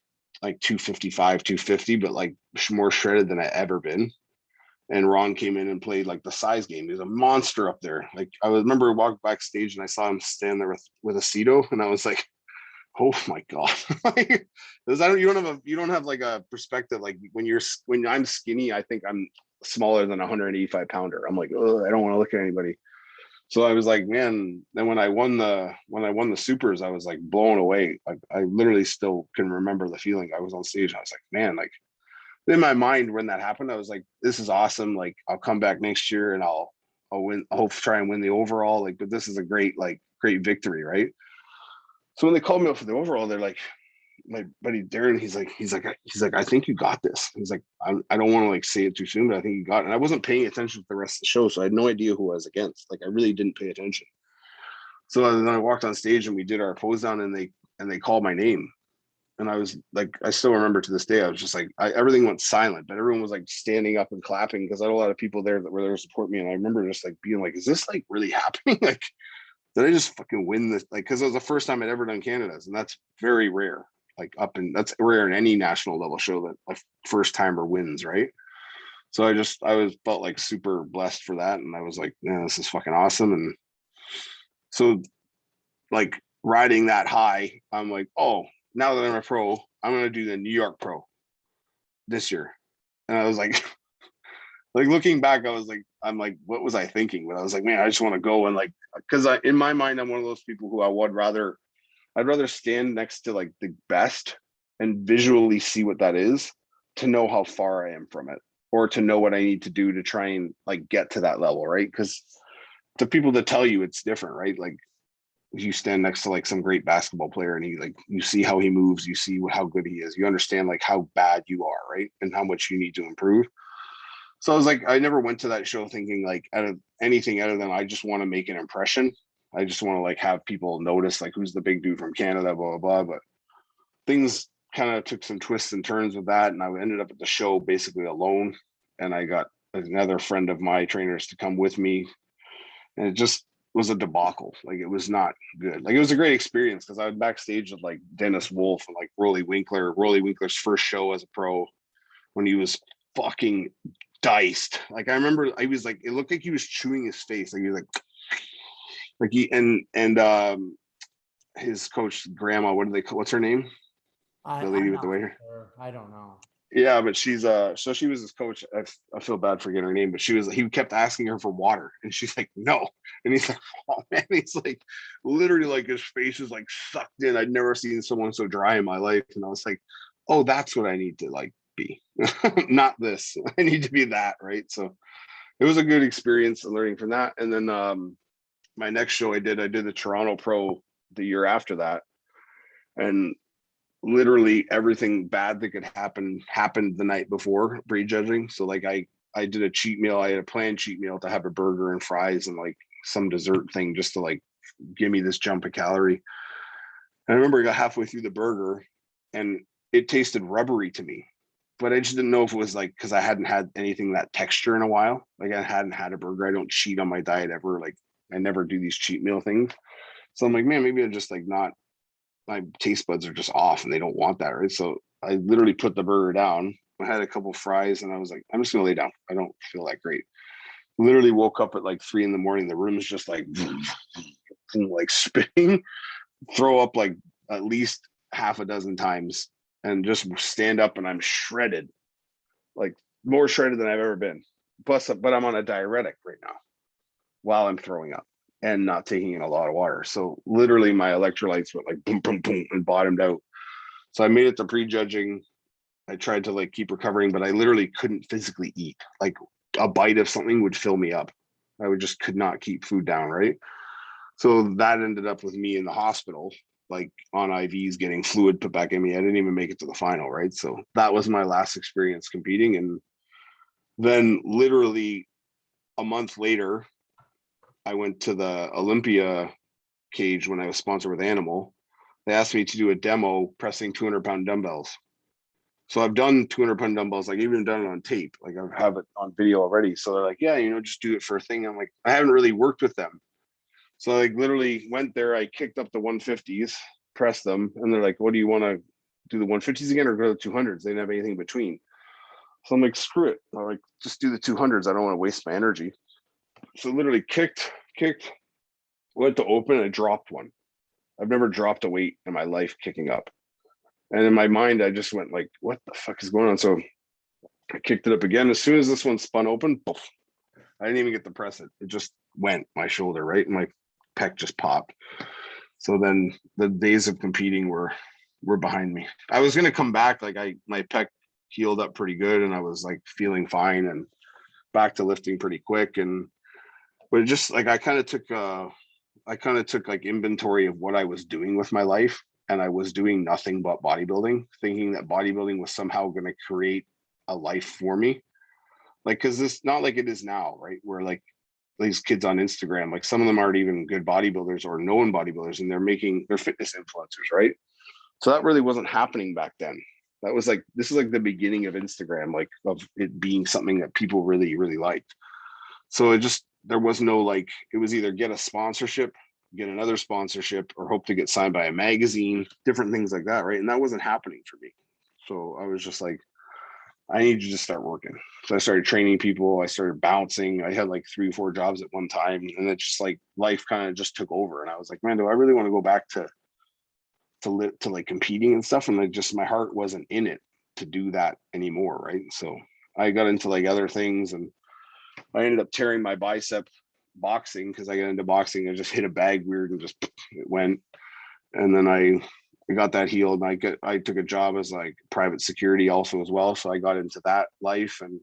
255, 250, but like more shredded than I ever been. And Ron came in and played like the size game. He was a monster up there. Like I remember walking backstage and I saw him stand there with a Cedo, and I was like, oh my God. Like, you don't have like a perspective. Like when I'm skinny, I think I'm smaller than a 185 pounder. I'm like, oh, I don't want to look at anybody. So I was like, man, then when I won the supers, I was like blown away. Like I literally still can remember the feeling. I was on stage. I was like, man, like in my mind when that happened, I was like, this is awesome. Like I'll come back next year and I'll win. I'll try and win the overall. Like, but this is a great victory, right? So when they called me up for the overall, they're like, my buddy Darren, he's like, I think you got this. He's like, I don't want to like say it too soon, but I think you got it. And I wasn't paying attention to the rest of the show, so I had no idea who I was against. Like I really didn't pay attention. So then I walked on stage and we did our pose down, and they called my name. And I was like, I still remember to this day, I was just like, everything went silent, but everyone was like standing up and clapping because I had a lot of people there that were there to support me. And I remember just like being like, is this like really happening? Like, did I just fucking win this? Like, because it was the first time I'd ever done Canada's, and that's very rare. Like that's rare in any national level show that a first timer wins, right? So I felt like super blessed for that, and I was like, man, this is fucking awesome. And so like riding that high, I'm like, oh, now that I'm a pro, I'm gonna do the New York Pro this year. And I was like, like looking back, I'm like, what was I thinking? But I was like, man, I just want to go and like, because in my mind, I'm one of those people who I'd rather stand next to like the best and visually see what that is to know how far I am from it, or to know what I need to do to try and like get to that level, right? Because the people that tell you it's different, right? Like you stand next to like some great basketball player and you see how he moves, you see how good he is, you understand like how bad you are, right? And how much you need to improve. So I was like, I never went to that show thinking like out of anything other than I just want to make an impression. I just want to like have people notice like who's the big dude from Canada, blah, blah, blah. But things kind of took some twists and turns with that. And I ended up at the show basically alone. And I got another friend of my trainers to come with me. And it just was a debacle. Like it was not good. Like it was a great experience because I was backstage with like Dennis Wolf and like Rolly Winkler's first show as a pro when he was fucking diced. Like I remember I was like, it looked like he was chewing his face. Like he was like he and his coach grandma, what's her name? The lady with the white hair. Sure. I don't know. Yeah, but she's so she was his coach. I feel bad forgetting her name, but he kept asking her for water and she's like, no. And he's like, oh man, he's like literally like his face is like sucked in. I'd never seen someone so dry in my life. And I was like, oh, that's what I need to like be. Not this. I need to be that, right? So it was a good experience learning from that. And then my next show I did the Toronto Pro the year after that. And literally everything bad that could happen happened the night before prejudging. So like I did a cheat meal. I had a planned cheat meal to have a burger and fries and like some dessert thing just to like give me this jump of calorie. And I remember I got halfway through the burger and it tasted rubbery to me, but I just didn't know if it was like because I hadn't had anything that texture in a while. Like I hadn't had a burger. I don't cheat on my diet ever. Like I never do these cheat meal things. So I'm like, man, maybe I'm just like not, my taste buds are just off and they don't want that, right? So I literally put the burger down. I had a couple fries and I was like, I'm just gonna lay down. I don't feel that great. Literally woke up at like 3 a.m. The room's just like like spinning, throw up like at least half a dozen times and just stand up and I'm shredded, like more shredded than I've ever been. Plus, but I'm on a diuretic right now while I'm throwing up and not taking in a lot of water. So literally my electrolytes went like boom, boom, boom and bottomed out. So I made it to prejudging. I tried to like keep recovering, but I literally couldn't physically eat. Like a bite of something would fill me up. Could not keep food down, right? So that ended up with me in the hospital, like on IVs, getting fluid put back in me. I didn't even make it to the final, right? So that was my last experience competing. And then literally a month later, I went to the Olympia cage when I was sponsored with Animal. They asked me to do a demo pressing 200-pound dumbbells. So I've done 200-pound dumbbells. Like even done it on tape. Like I have it on video already. So they're like, yeah, just do it for a thing. I'm like, I haven't really worked with them. So I like literally went there. I kicked up the 150s, pressed them. And they're like, what do you want to do, the 150s again or go to the 200s? They didn't have anything in between. So I'm like, screw it. I'm like, just do the 200s. I don't want to waste my energy. So literally kicked, went to open, and I dropped one. I've never dropped a weight in my life kicking up. And in my mind, I just went like, what the fuck is going on? So I kicked it up again. As soon as this one spun open, poof, I didn't even get to press it. It just went my shoulder, right? And my pec just popped. So then the days of competing were behind me. I was going to come back. Like my pec healed up pretty good and I was like feeling fine and back to lifting pretty quick. But it just like, I kind of took like inventory of what I was doing with my life. And I was doing nothing but bodybuilding, thinking that bodybuilding was somehow going to create a life for me. Like, cause it's not like it is now, right? Where like these kids on Instagram, like some of them aren't even good bodybuilders or known bodybuilders, and they're fitness influencers, right? So that really wasn't happening back then. That was like, this is like the beginning of Instagram, like of it being something that people really, really liked. So there was no like, it was either get a sponsorship, get another sponsorship, or hope to get signed by a magazine, different things like that, right? And that wasn't happening for me. So I was just like, I need to just start working. So I started training people. I started bouncing. I had like 3 or 4 jobs at one time. And it's just like life kind of just took over. And I was like, man, do I really want to go back to like competing and stuff? And like just my heart wasn't in it to do that anymore. Right. So I got into like other things and I ended up tearing my bicep boxing because I got into boxing. I just hit a bag weird and just it went. And then I got that healed. And I took a job as like private security also as well. So I got into that life, and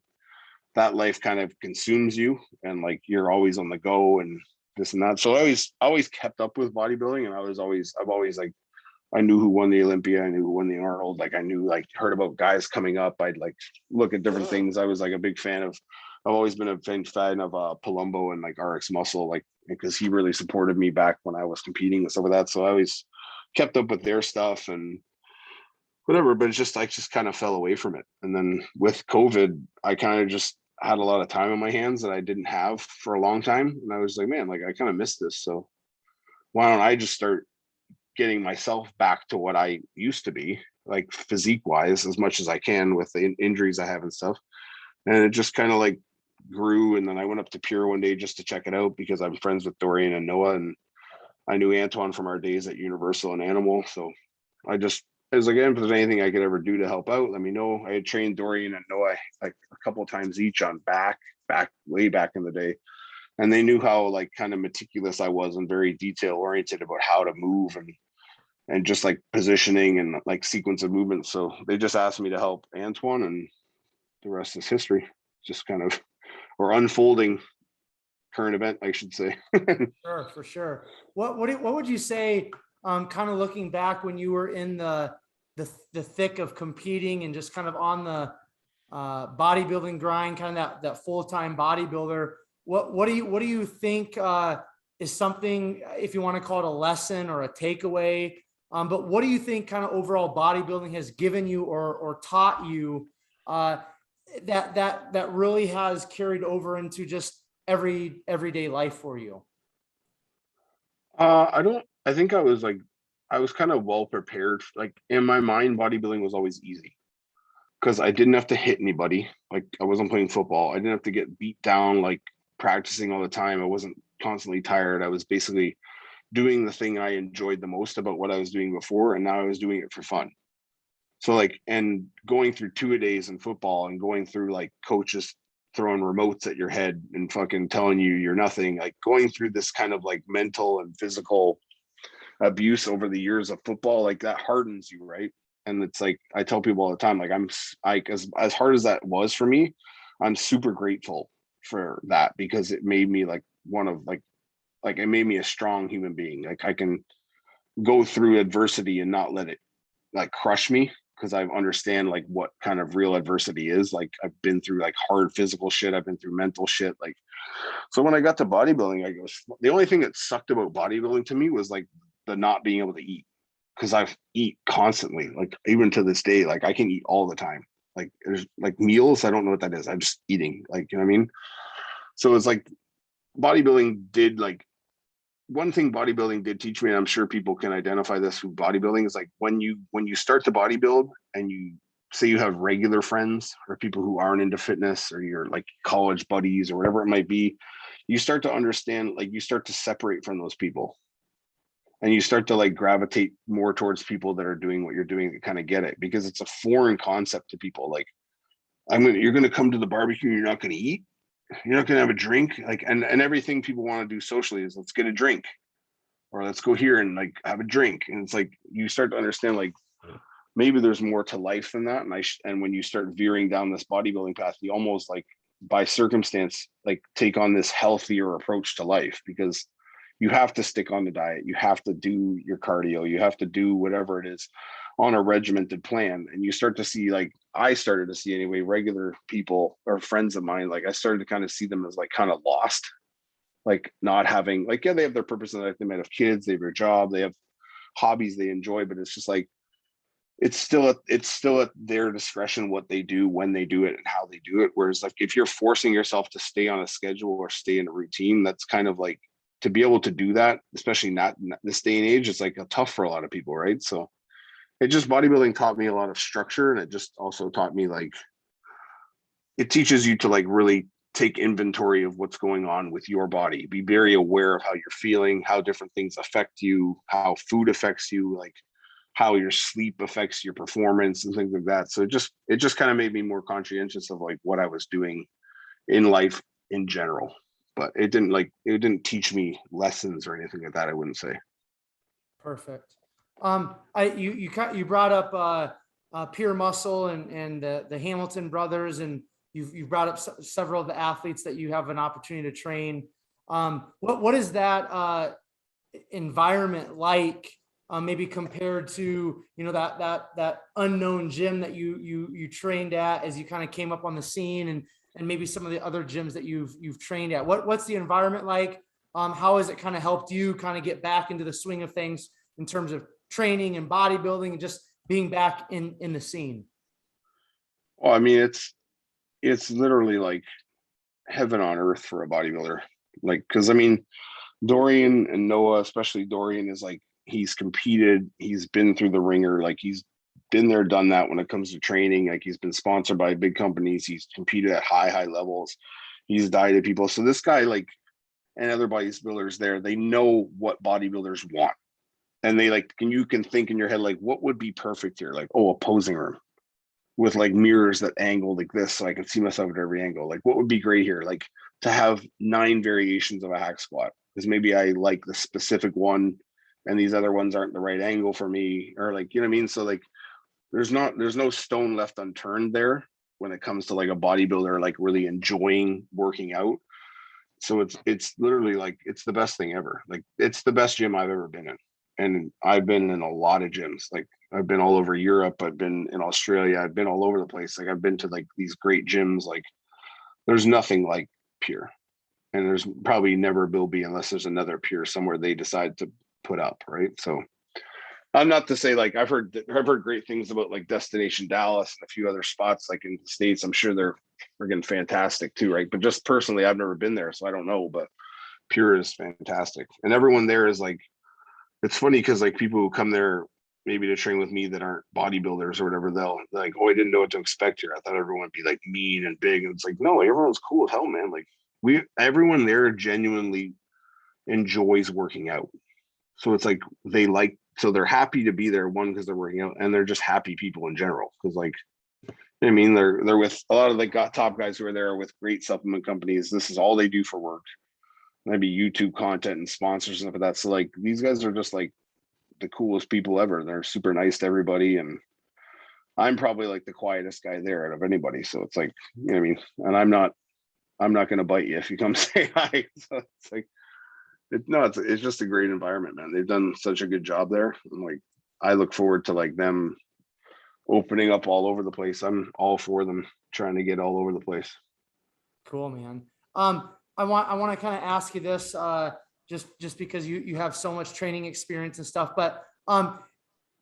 that life kind of consumes you, and like you're always on the go and this and that. So I always kept up with bodybuilding, and I've always like, I knew who won the Olympia. I knew who won the Arnold. Like I knew, like heard about guys coming up. I'd like look at different things. I was like a big fan of, I've always been a fan of Palumbo and like RX Muscle, like because he really supported me back when I was competing and stuff like that. So I always kept up with their stuff and whatever, but I just kind of fell away from it. And then with COVID, I kind of just had a lot of time on my hands that I didn't have for a long time. And I was like, man, like I kind of missed this. So why don't I just start getting myself back to what I used to be, like physique wise, as much as I can with the injuries I have and stuff. And it just kind of like grew. And then I went up to Pure one day just to check it out because I'm friends with Dorian and Noah, and I knew Antoine from our days at Universal and Animal. So I was like, if there's anything I could ever do to help out, let me know. I had trained Dorian and Noah like a couple of times each on way back in the day. And they knew how like kind of meticulous I was and very detail oriented about how to move and just like positioning and like sequence of movements. So they just asked me to help Antoine, and the rest is history. Just kind of, or unfolding current event, I should say. Sure, for sure. What would you say, kind of looking back when you were in the thick of competing and just kind of on the bodybuilding grind, kind of that full-time bodybuilder? What do you think is something, if you want to call it a lesson or a takeaway? But what do you think kind of overall bodybuilding has given you or taught you that really has carried over into just everyday life for you? I think I was kind of well prepared. Like in my mind, bodybuilding was always easy because I didn't have to hit anybody. Like I wasn't playing football. I didn't have to get beat down, like practicing all the time. I wasn't constantly tired. I was basically doing the thing I enjoyed the most about what I was doing before. And now I was doing it for fun. So like, and going through 2-a-days in football and going through like coaches throwing remotes at your head and fucking telling you you're nothing, like going through this kind of like mental and physical abuse over the years of football, like that hardens you, right? And it's like I tell people all the time, like I'm like as hard as that was for me, I'm super grateful for that because it made me like one of like it made me a strong human being. Like I can go through adversity and not let it like crush me because I understand like what kind of real adversity is. Like I've been through like hard physical shit. I've been through mental shit. Like, so when I got to bodybuilding, I go, the only thing that sucked about bodybuilding to me was like the not being able to eat. Cause I eat constantly, like even to this day, like I can eat all the time. Like there's like meals. I don't know what that is. I'm just eating, like, you know what I mean? So it's like bodybuilding did like, one thing bodybuilding did teach me, and I'm sure people can identify this with bodybuilding, is like when you start to bodybuild and you say you have regular friends or people who aren't into fitness, or your like college buddies or whatever it might be, you start to understand, like you start to separate from those people, and you start to like gravitate more towards people that are doing what you're doing, that kind of get it, because it's a foreign concept to people. Like, you're gonna come to the barbecue, you're not gonna eat, you're not gonna have a drink, like, and everything people want to do socially is let's get a drink, or let's go here and like have a drink. And it's like you start to understand like maybe there's more to life than that. And when you start veering down this bodybuilding path, you almost like by circumstance like take on this healthier approach to life, because you have to stick on the diet, you have to do your cardio, you have to do whatever it is on a regimented plan. And you start to see, like I started to see anyway, regular people or friends of mine, like I started to kind of see them as like kind of lost, like not having, like, yeah, they have their purpose in life, they might have kids, they have their job, they have hobbies they enjoy, but it's just like it's still at their discretion what they do, when they do it, and how they do it. Whereas like if you're forcing yourself to stay on a schedule or stay in a routine, that's kind of like, to be able to do that, especially not in this day and age, it's like tough for a lot of people, right? So it just, bodybuilding taught me a lot of structure, and it just also taught me like, it teaches you to like really take inventory of what's going on with your body, be very aware of how you're feeling, how different things affect you, how food affects you, like how your sleep affects your performance and things like that. So it just kind of made me more conscientious of like what I was doing in life in general. But it didn't teach me lessons or anything like that, I wouldn't say. Perfect. You brought up Pure Muscle and the Hamilton brothers, and you've brought up several of the athletes that you have an opportunity to train. What is that environment like? Maybe compared to, you know, that unknown gym that you trained at as you kind of came up on the scene, and maybe some of the other gyms that you've trained at. What's the environment like? How has it kind of helped you kind of get back into the swing of things in terms of training and bodybuilding and just being back in the scene? Well, I mean, it's literally like heaven on earth for a bodybuilder. Like, because I mean, Dorian and Noah, especially Dorian, is like, he's competed, he's been through the ringer, like he's been there, done that when it comes to training. Like he's been sponsored by big companies, he's competed at high levels, he's dieted people. So this guy, like, and other bodybuilders there, they know what bodybuilders want. And they like, you can think in your head, like, what would be perfect here? Like, oh, a posing room with like mirrors that angle like this, so I can see myself at every angle. Like, what would be great here? Like to have 9 variations of a hack squat, because maybe I like the specific one and these other ones aren't the right angle for me, or like, you know what I mean? So like, there's no stone left unturned there when it comes to like a bodybuilder, like really enjoying working out. So it's literally like, it's the best thing ever. Like it's the best gym I've ever been in. And I've been in a lot of gyms. Like I've been all over Europe, I've been in Australia, I've been all over the place. Like I've been to like these great gyms. Like there's nothing like Pure. And there's probably never will be unless there's another Pure somewhere they decide to put up, right? So I'm not to say, like, I've heard great things about like Destination Dallas and a few other spots like in the States. I'm sure they're friggin' fantastic too, right? But just personally, I've never been there, so I don't know. But Pure is fantastic, and everyone there is like, it's funny because like people who come there maybe to train with me that aren't bodybuilders or whatever, they're like, oh, I didn't know what to expect here. I thought everyone would be like mean and big, and it's like, no, everyone's cool as hell, man. Like everyone there genuinely enjoys working out. So it's like so they're happy to be there, one, because they're working out, and they're just happy people in general. Because like, I mean, they're with a lot of like top guys who are there with great supplement companies. This is all they do for work. Maybe YouTube content and sponsors and stuff like that. So like these guys are just like the coolest people ever. They're super nice to everybody, and I'm probably like the quietest guy there out of anybody. So it's like, you know what I mean? And I'm not gonna bite you if you come say hi. So it's like, it's just a great environment, man. They've done such a good job there. And like, I look forward to like them opening up all over the place. I'm all for them trying to get all over the place. Cool, man. I want to kind of ask you this, just because you have so much training experience and stuff, but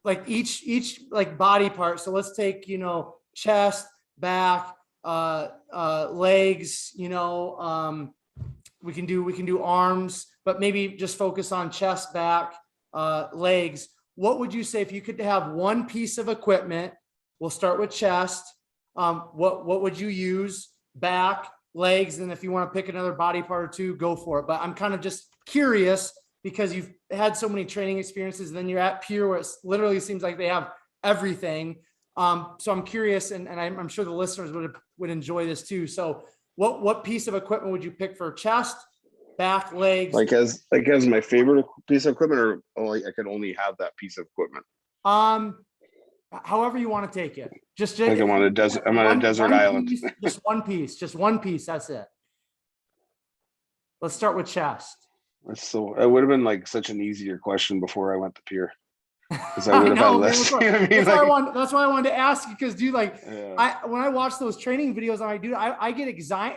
like each like body part. So let's take, you know, chest, back, legs, you know, we can do arms, but maybe just focus on chest, back, legs. What would you say if you could have one piece of equipment We'll start with chest. What would you use? Back, legs, and if you want to pick another body part or two, go for it. But I'm kind of just curious because you've had so many training experiences, and then you're at Pure where it literally seems like they have everything. So I'm curious, and I'm sure the listeners would enjoy this too. So what piece of equipment would you pick for chest, back, legs? Like as my favorite piece of equipment, or only I could only have that piece of equipment. However you want to take it. Just Like I'm on a desert island. Just one piece. That's it. Let's start with chest. So it would have been like such an easier question before I went to Pure. Because I would have had less. That's why I wanted to ask you, because dude, like yeah. when I watch those training videos, I get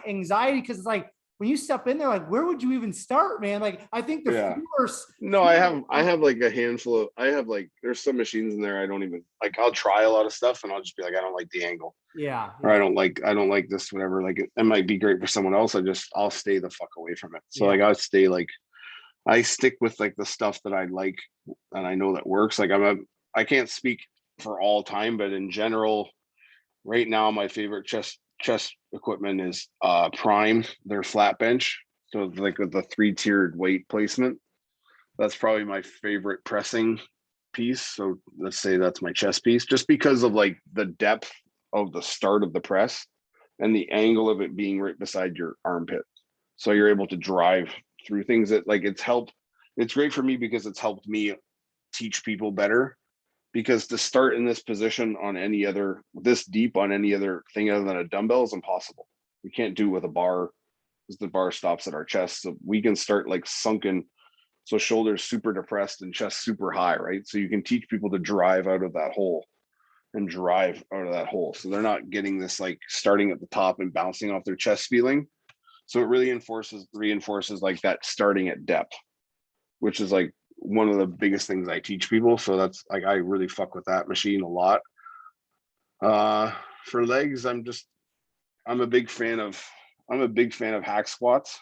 anxiety because it's like when you step in there, like where would you even start, man? Like I think the first. No, I have like a handful of. There's some machines in there I don't even like. I'll try a lot of stuff and I'll just be like, I don't like the angle. Yeah. Or I don't like this, whatever. Like it might be great for someone else. I'll stay the fuck away from it. So like I stick with like the stuff that I like and I know that works. Like I can't speak for all time, but in general, right now my favorite chest equipment is Prime, their flat bench. So like with the 3-tiered weight placement. That's probably my favorite pressing piece. So let's say that's my chest piece, just because of like the depth of the start of the press and the angle of it being right beside your armpit. So you're able to drive through things that like it's great for me because it's helped me teach people better, because to start in this position on this deep on any other thing other than a dumbbell is impossible. We can't do it with a bar because the bar stops at our chest. So we can start like sunken, so shoulders super depressed and chest super high, right? So you can teach people to drive out of that hole and drive out of that hole. So they're not getting this like starting at the top and bouncing off their chest feeling. So it really reinforces like that starting at depth, which is like one of the biggest things I teach people. So that's like, I really fuck with that machine a lot. For legs, I'm a big fan of hack squats.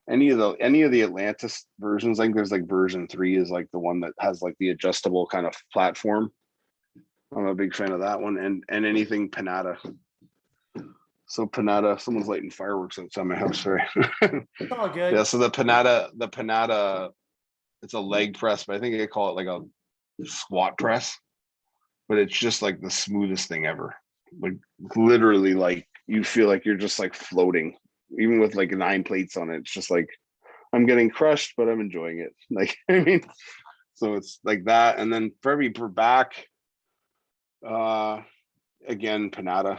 Any of the Atlantis versions, I think there's like version 3 is like the one that has like the adjustable kind of platform. I'm a big fan of that one, and anything Panada. So Panada, someone's lighting fireworks outside my house. Sorry. It's all good. Yeah. So the Panada, it's a leg press, but I think they call it like a squat press. But it's just like the smoothest thing ever. Like literally, like you feel like you're just like floating, even with like 9 plates on it. It's just like I'm getting crushed, but I'm enjoying it. Like I mean, so it's like that. And then for back, again, Panada.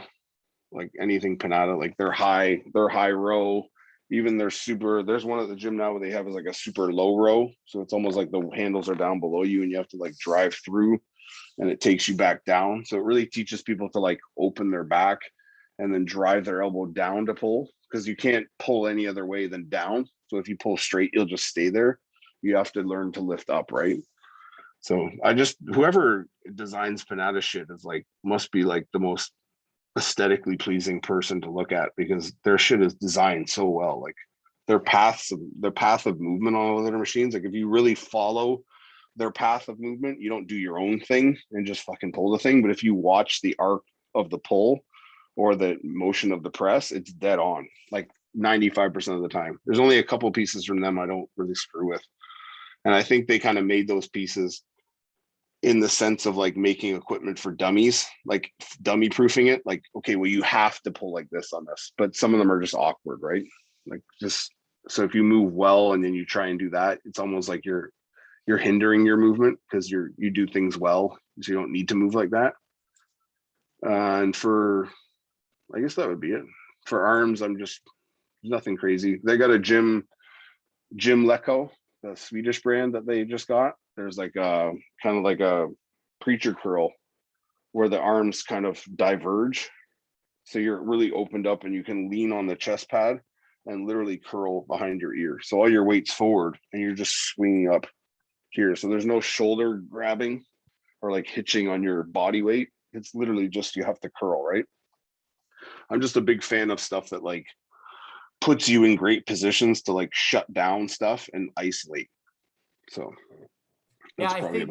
Like anything Panada, like they're high row, even there's one at the gym now where they have is like a super low row, so it's almost like the handles are down below you and you have to like drive through and it takes you back down. So it really teaches people to like open their back and then drive their elbow down to pull, because you can't pull any other way than down. So if you pull straight, you'll just stay there. You have to learn to lift up, right? So whoever designs Panada shit is like must be like the most aesthetically pleasing person to look at, because their shit is designed so well. Like their path of movement on all their machines, like if you really follow their path of movement, you don't do your own thing and just fucking pull the thing, but if you watch the arc of the pull or the motion of the press, it's dead on, like 95% of the time. There's only a couple pieces from them I don't really screw with, and I think they kind of made those pieces in the sense of like making equipment for dummies, like dummy proofing it. Like, okay, well, you have to pull like this on this, but some of them are just awkward, right? Like just, so if you move well and then you try and do that, it's almost like you're hindering your movement because you do things well, so you don't need to move like that. And I guess that would be it. For arms, nothing crazy. They got a Jim Lecco, the Swedish brand that they just got. There's like a kind of like a preacher curl where the arms kind of diverge. So you're really opened up and you can lean on the chest pad and literally curl behind your ear. So all your weight's forward and you're just swinging up here. So there's no shoulder grabbing or like hitching on your body weight. It's literally just, you have to curl, right? I'm just a big fan of stuff that like puts you in great positions to like shut down stuff and isolate. So yeah, I think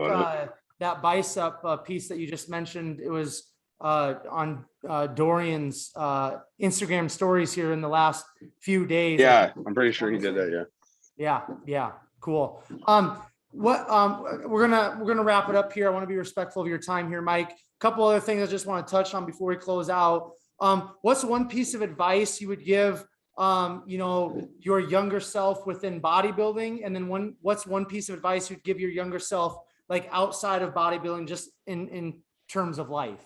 that bicep piece that you just mentioned, it was on Dorian's Instagram stories here in the last few days. Yeah, I'm pretty sure he did that. Yeah. Yeah, cool. We're gonna wrap it up here. I want to be respectful of your time here, Mike. A couple other things I just want to touch on before we close out. What's one piece of advice you would give your younger self within bodybuilding? And then what's one piece of advice you'd give your younger self like outside of bodybuilding, just in terms of life?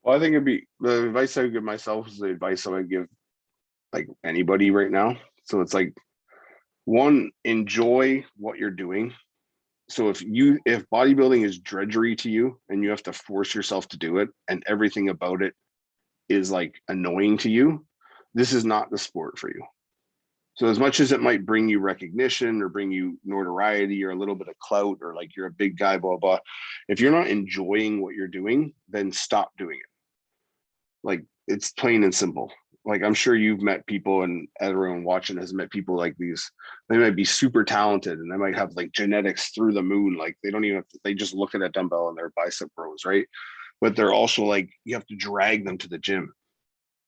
Well, I think it'd be the advice I would give myself is the advice I would give like anybody right now. So it's like, one, enjoy what you're doing. So if bodybuilding is drudgery to you and you have to force yourself to do it and everything about it is like annoying to you, this is not the sport for you. So as much as it might bring you recognition or bring you notoriety or a little bit of clout or like you're a big guy, blah, blah, if you're not enjoying what you're doing, then stop doing it. Like, it's plain and simple. Like, I'm sure you've met people, and everyone watching has met people like these. They might be super talented and they might have like genetics through the moon. Like, they don't even have to, they just look at a dumbbell and their bicep grows, right? But they're also like, you have to drag them to the gym.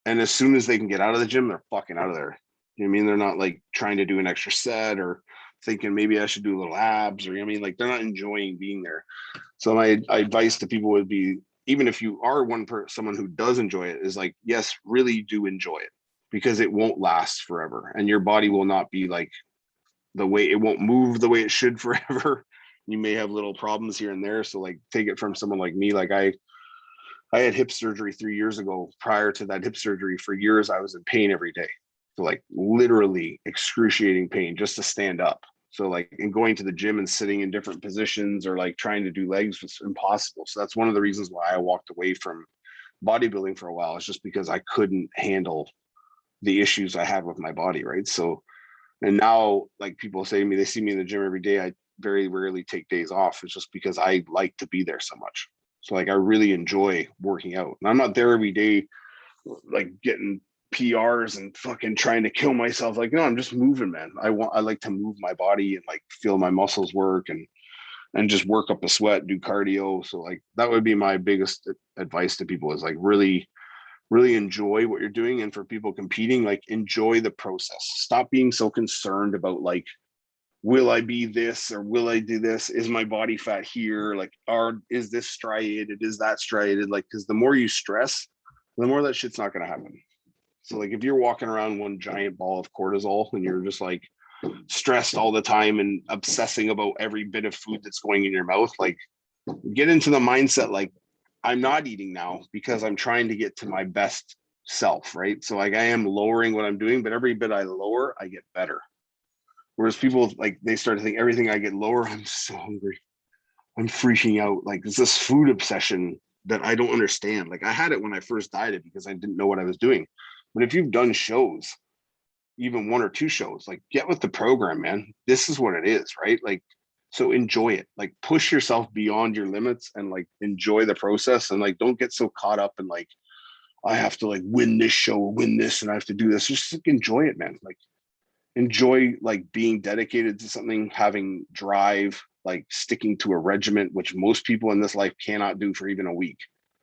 And as soon as they can get out of the gym, they're fucking out of there. You know what I mean? They're not like trying to do an extra set or thinking maybe I should do a little abs, or, you know what I mean? Like, they're not enjoying being there. So my advice to people would be, even if you are someone who does enjoy it, is like, yes, really do enjoy it, because it won't last forever. And your body will not be like it won't move the way it should forever. You may have little problems here and there. So like, take it from someone like me. Like I had hip surgery 3 years ago. Prior to that hip surgery, for years, I was in pain every day. So like literally excruciating pain just to stand up. So like, and going to the gym and sitting in different positions or like trying to do legs was impossible. So that's one of the reasons why I walked away from bodybuilding for a while. It's just because I couldn't handle the issues I had with my body, right? So, and now like people say to me, they see me in the gym every day. I very rarely take days off. It's just because I like to be there so much. So like, I really enjoy working out. And I'm not there every day, like getting PRs and fucking trying to kill myself. Like, no, I'm just moving, man. I like to move my body and like feel my muscles work and just work up a sweat, do cardio. So like, that would be my biggest advice to people, is like, really, really enjoy what you're doing. And for people competing, like, enjoy the process. Stop being so concerned about like, will I be this or will I do this? Is my body fat here? Like, is this striated? Is that striated? Like, because the more you stress, the more that shit's not going to happen. So like, if you're walking around one giant ball of cortisol and you're just like stressed all the time and obsessing about every bit of food that's going in your mouth, like, get into the mindset, like, I'm not eating now because I'm trying to get to my best self, right? So like, I am lowering what I'm doing, but every bit I lower, I get better. Whereas people, like, they start to think everything I get lower, I'm so hungry, I'm freaking out. Like, it's this food obsession that I don't understand. Like, I had it when I first dieted because I didn't know what I was doing. But if you've done shows, even 1 or 2 shows, like, get with the program, man. This is what it is, right? Like, so enjoy it. Like, push yourself beyond your limits and like, enjoy the process. And like, don't get so caught up in like, I have to like win this show or win this and I have to do this. Just like, enjoy it, man. Like, enjoy like being dedicated to something, having drive, like sticking to a regiment, which most people in this life cannot do for even a week.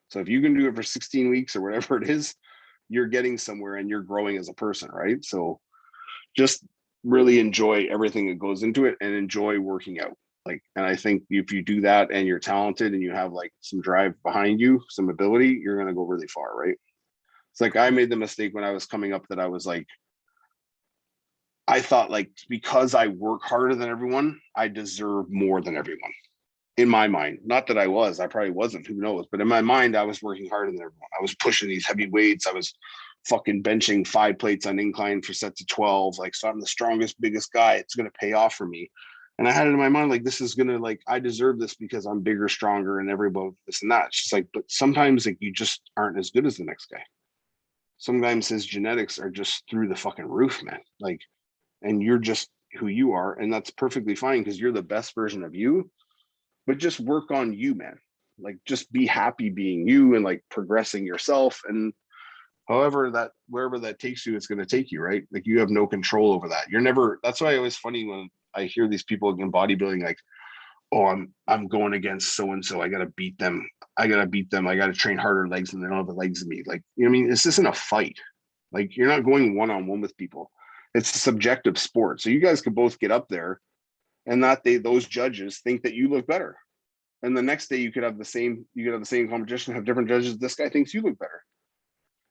So if you can do it for 16 weeks or whatever it is, you're getting somewhere and you're growing as a person, right? So just really enjoy everything that goes into it and enjoy working out. Like, and I think if you do that and you're talented and you have like some drive behind you, some ability, you're going to go really far, right? It's like, I made the mistake when I was coming up that I was like, I thought like, because I work harder than everyone, I deserve more than everyone. In my mind, not that I probably wasn't, who knows? But in my mind, I was working harder than everyone. I was pushing these heavy weights. I was fucking benching 5 plates on incline for sets of 12. Like, so I'm the strongest, biggest guy. It's going to pay off for me. And I had it in my mind, like, this is going to, like, I deserve this because I'm bigger, stronger, and everybody this and that. It's just like, but sometimes like, you just aren't as good as the next guy. Sometimes his genetics are just through the fucking roof, man. Like, and you're just who you are. And that's perfectly fine because you're the best version of you. But just work on you, man. Like, just be happy being you and like progressing yourself. And however that, wherever that takes you, it's going to take you, right? Like, you have no control over that. You're never, that's why it was funny when I hear these people in bodybuilding, like, oh, I'm going against so and so. I gotta beat them. I gotta train harder legs and they don't have the legs of me. Like, you know what I mean? This isn't a fight. Like, you're not going one-on-one with people. It's a subjective sport. So you guys could both get up there and those judges think that you look better. And the next day you could have the same competition, have different judges. This guy thinks you look better.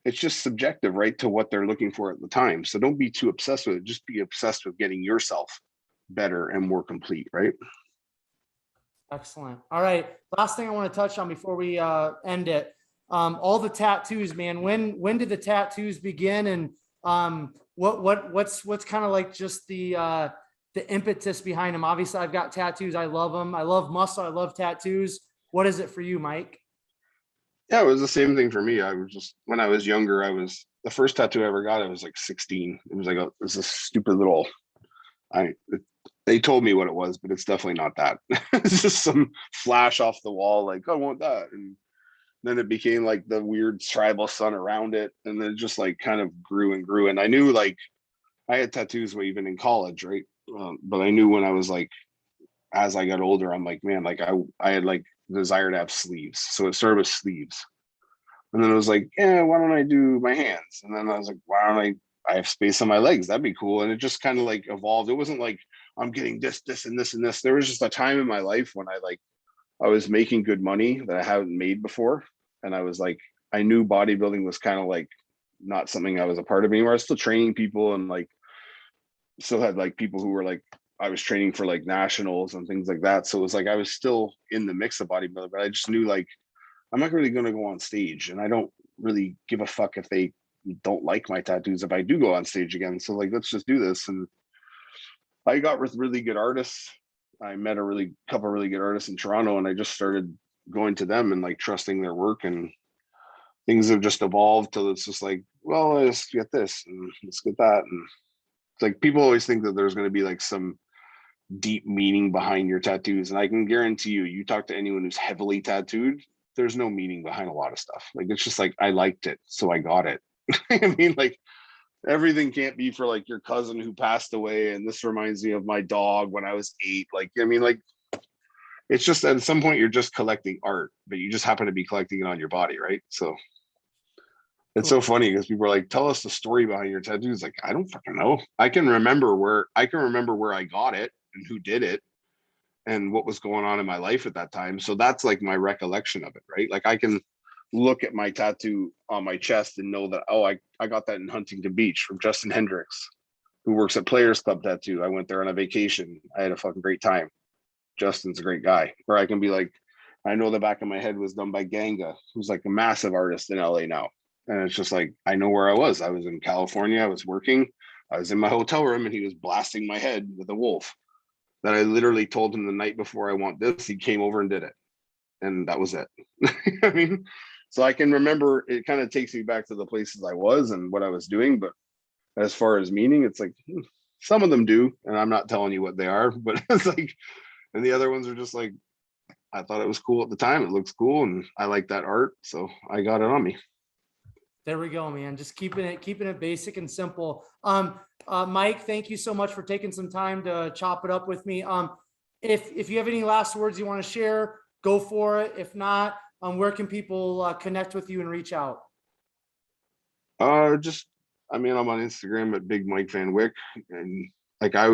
It's just subjective, right, to what they're looking for at the time. So don't be too obsessed with it. Just be obsessed with getting yourself better and more complete, right? Excellent. All right. Last thing I want to touch on before we end it. All the tattoos, man. When did the tattoos begin? And what's kind of like just the impetus behind them? Obviously, I've got tattoos. I love them. I love muscle. I love tattoos. What is it for you, Mike? Yeah, it was the same thing for me. When I was younger, the first tattoo I ever got, I was like 16. It was a stupid little, they told me what it was, but it's definitely not that. It's just some flash off the wall, like, I want that. And then it became like the weird tribal sun around it. And then it just like kind of grew and grew. And I knew like I had tattoos even in college, right? But I knew when I was like, as I got older, I'm like, man, like I had like desire to have sleeves. So it started with sleeves. And then it was like, yeah, why don't I do my hands? And then I was like, why don't I have space on my legs? That'd be cool. And it just kind of like evolved. It wasn't like I'm getting this, and this, and this. There was just a time in my life when I was making good money that I hadn't made before. And I was like, I knew bodybuilding was kind of like not something I was a part of anymore. I was still training people and like still had like people who were like, I was training for like nationals and things like that. So it was like I was still in the mix of bodybuilding, but I just knew like I'm not really going to go on stage, and I don't really give a fuck if they don't like my tattoos if I do go on stage again. So like, let's just do this. And I got with really good artists. I met a couple of really good artists in Toronto, and I just started going to them and like trusting their work, and things have just evolved till it's just like, well, let's get this and let's get that. And it's like people always think that there's going to be like some deep meaning behind your tattoos. And I can guarantee you talk to anyone who's heavily tattooed, there's no meaning behind a lot of stuff. Like, it's just like, I liked it, so I got it. I mean, like, everything can't be for like your cousin who passed away. And this reminds me of my dog when I was 8. Like, I mean, like, it's just at some point you're just collecting art, but you just happen to be collecting it on your body, right? So it's so funny because people are like, tell us the story behind your tattoos. Like, I don't fucking know. I can remember where I got it and who did it and what was going on in my life at that time. So that's like my recollection of it, right? Like, I can look at my tattoo on my chest and know that, oh, I got that in Huntington Beach from Justin Hendricks, who works at Players Club Tattoo. I went there on a vacation. I had a fucking great time. Justin's a great guy. Or I can be like, I know the back of my head was done by Ganga, who's like a massive artist in LA now. And it's just like, I know where I was. I was in California. I was working. I was in my hotel room and he was blasting my head with a wolf that I literally told him the night before, I want this. He came over and did it. And that was it. I mean, so I can remember, it kind of takes me back to the places I was and what I was doing. But as far as meaning, it's like, some of them do. And I'm not telling you what they are, but it's like, and the other ones are just like, I thought it was cool at the time. It looks cool. And I like that art. So I got it on me. There we go, man. Just keeping it basic and simple. Mike, thank you so much for taking some time to chop it up with me. If you have any last words you want to share, go for it. If not, where can people connect with you and reach out? I'm on Instagram at Big Mike Van Wyck, and like I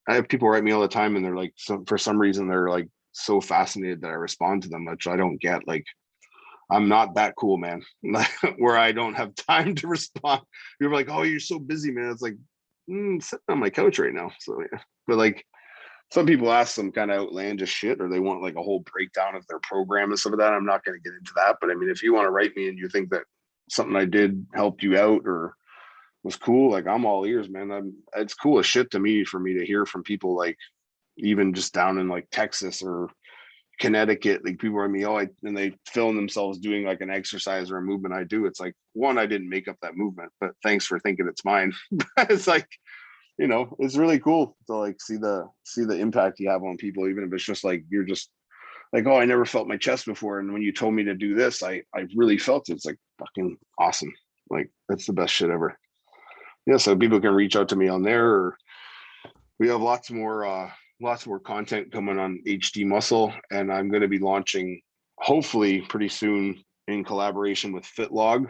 have people write me all the time, and they're like, for some reason they're like so fascinated that I respond to them, which I don't get. Like, I'm not that cool, man, where I don't have time to respond. You're like, oh, you're so busy, man. It's like, sitting on my couch right now. So yeah, but like, some people ask some kind of outlandish shit, or they want like a whole breakdown of their program and stuff like that. I'm not going to get into that. But I mean, if you want to write me and you think that something I did helped you out or was cool, like, I'm all ears, man. It's cool as shit to me for me to hear from people, like even just down in like Texas or Connecticut, like people are me, and they film themselves doing like an exercise or a movement I do. It's like, one, I didn't make up that movement, but thanks for thinking it's mine. It's like, it's really cool to like see the impact you have on people, even if it's just like, you're just like, oh, I never felt my chest before, and when you told me to do this, I really felt it. It's like fucking awesome. Like, that's the best shit ever. Yeah, so people can reach out to me on there, or we have lots more lots more content coming on HD Muscle, and I'm going to be launching hopefully pretty soon in collaboration with FitLog.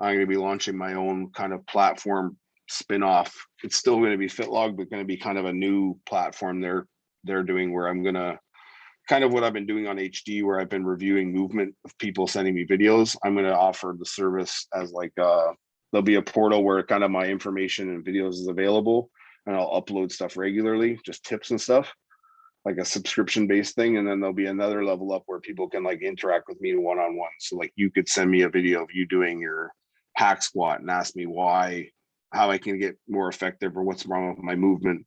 I'm going to be launching my own kind of platform spin-off. It's still going to be FitLog, but going to be kind of a new platform they're doing, where I'm going to kind of what I've been doing on HD, where I've been reviewing movement of people sending me videos. I'm going to offer the service as like there'll be a portal where kind of my information and videos is available, and I'll upload stuff regularly, just tips and stuff, like a subscription based thing. And then there'll be another level up where people can like interact with me one-on-one. So like you could send me a video of you doing your hack squat and ask me how I can get more effective or what's wrong with my movement.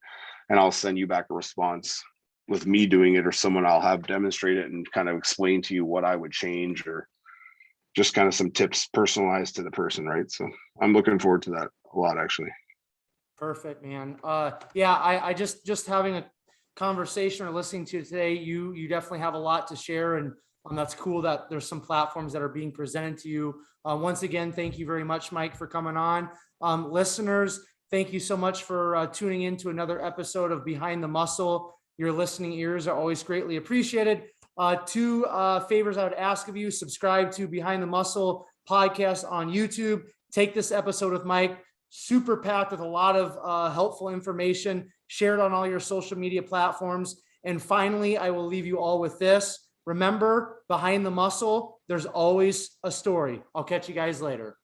And I'll send you back a response with me doing it, or someone I'll have demonstrate it and kind of explain to you what I would change, or just kind of some tips personalized to the person. Right. So I'm looking forward to that a lot, actually. Perfect, man. Yeah, I just having a conversation or listening to it today, you definitely have a lot to share, and that's cool that there's some platforms that are being presented to you. Once again, thank you very much, Mike, for coming on. Listeners, thank you so much for tuning in to another episode of Behind the Muscle. Your listening ears are always greatly appreciated. Two favors I would ask of you: subscribe to Behind the Muscle podcast on YouTube. Take this episode with Mike, super packed with a lot of helpful information. Share it on all your social media platforms. And finally, I will leave you all with this. Remember, behind the muscle, there's always a story. I'll catch you guys later.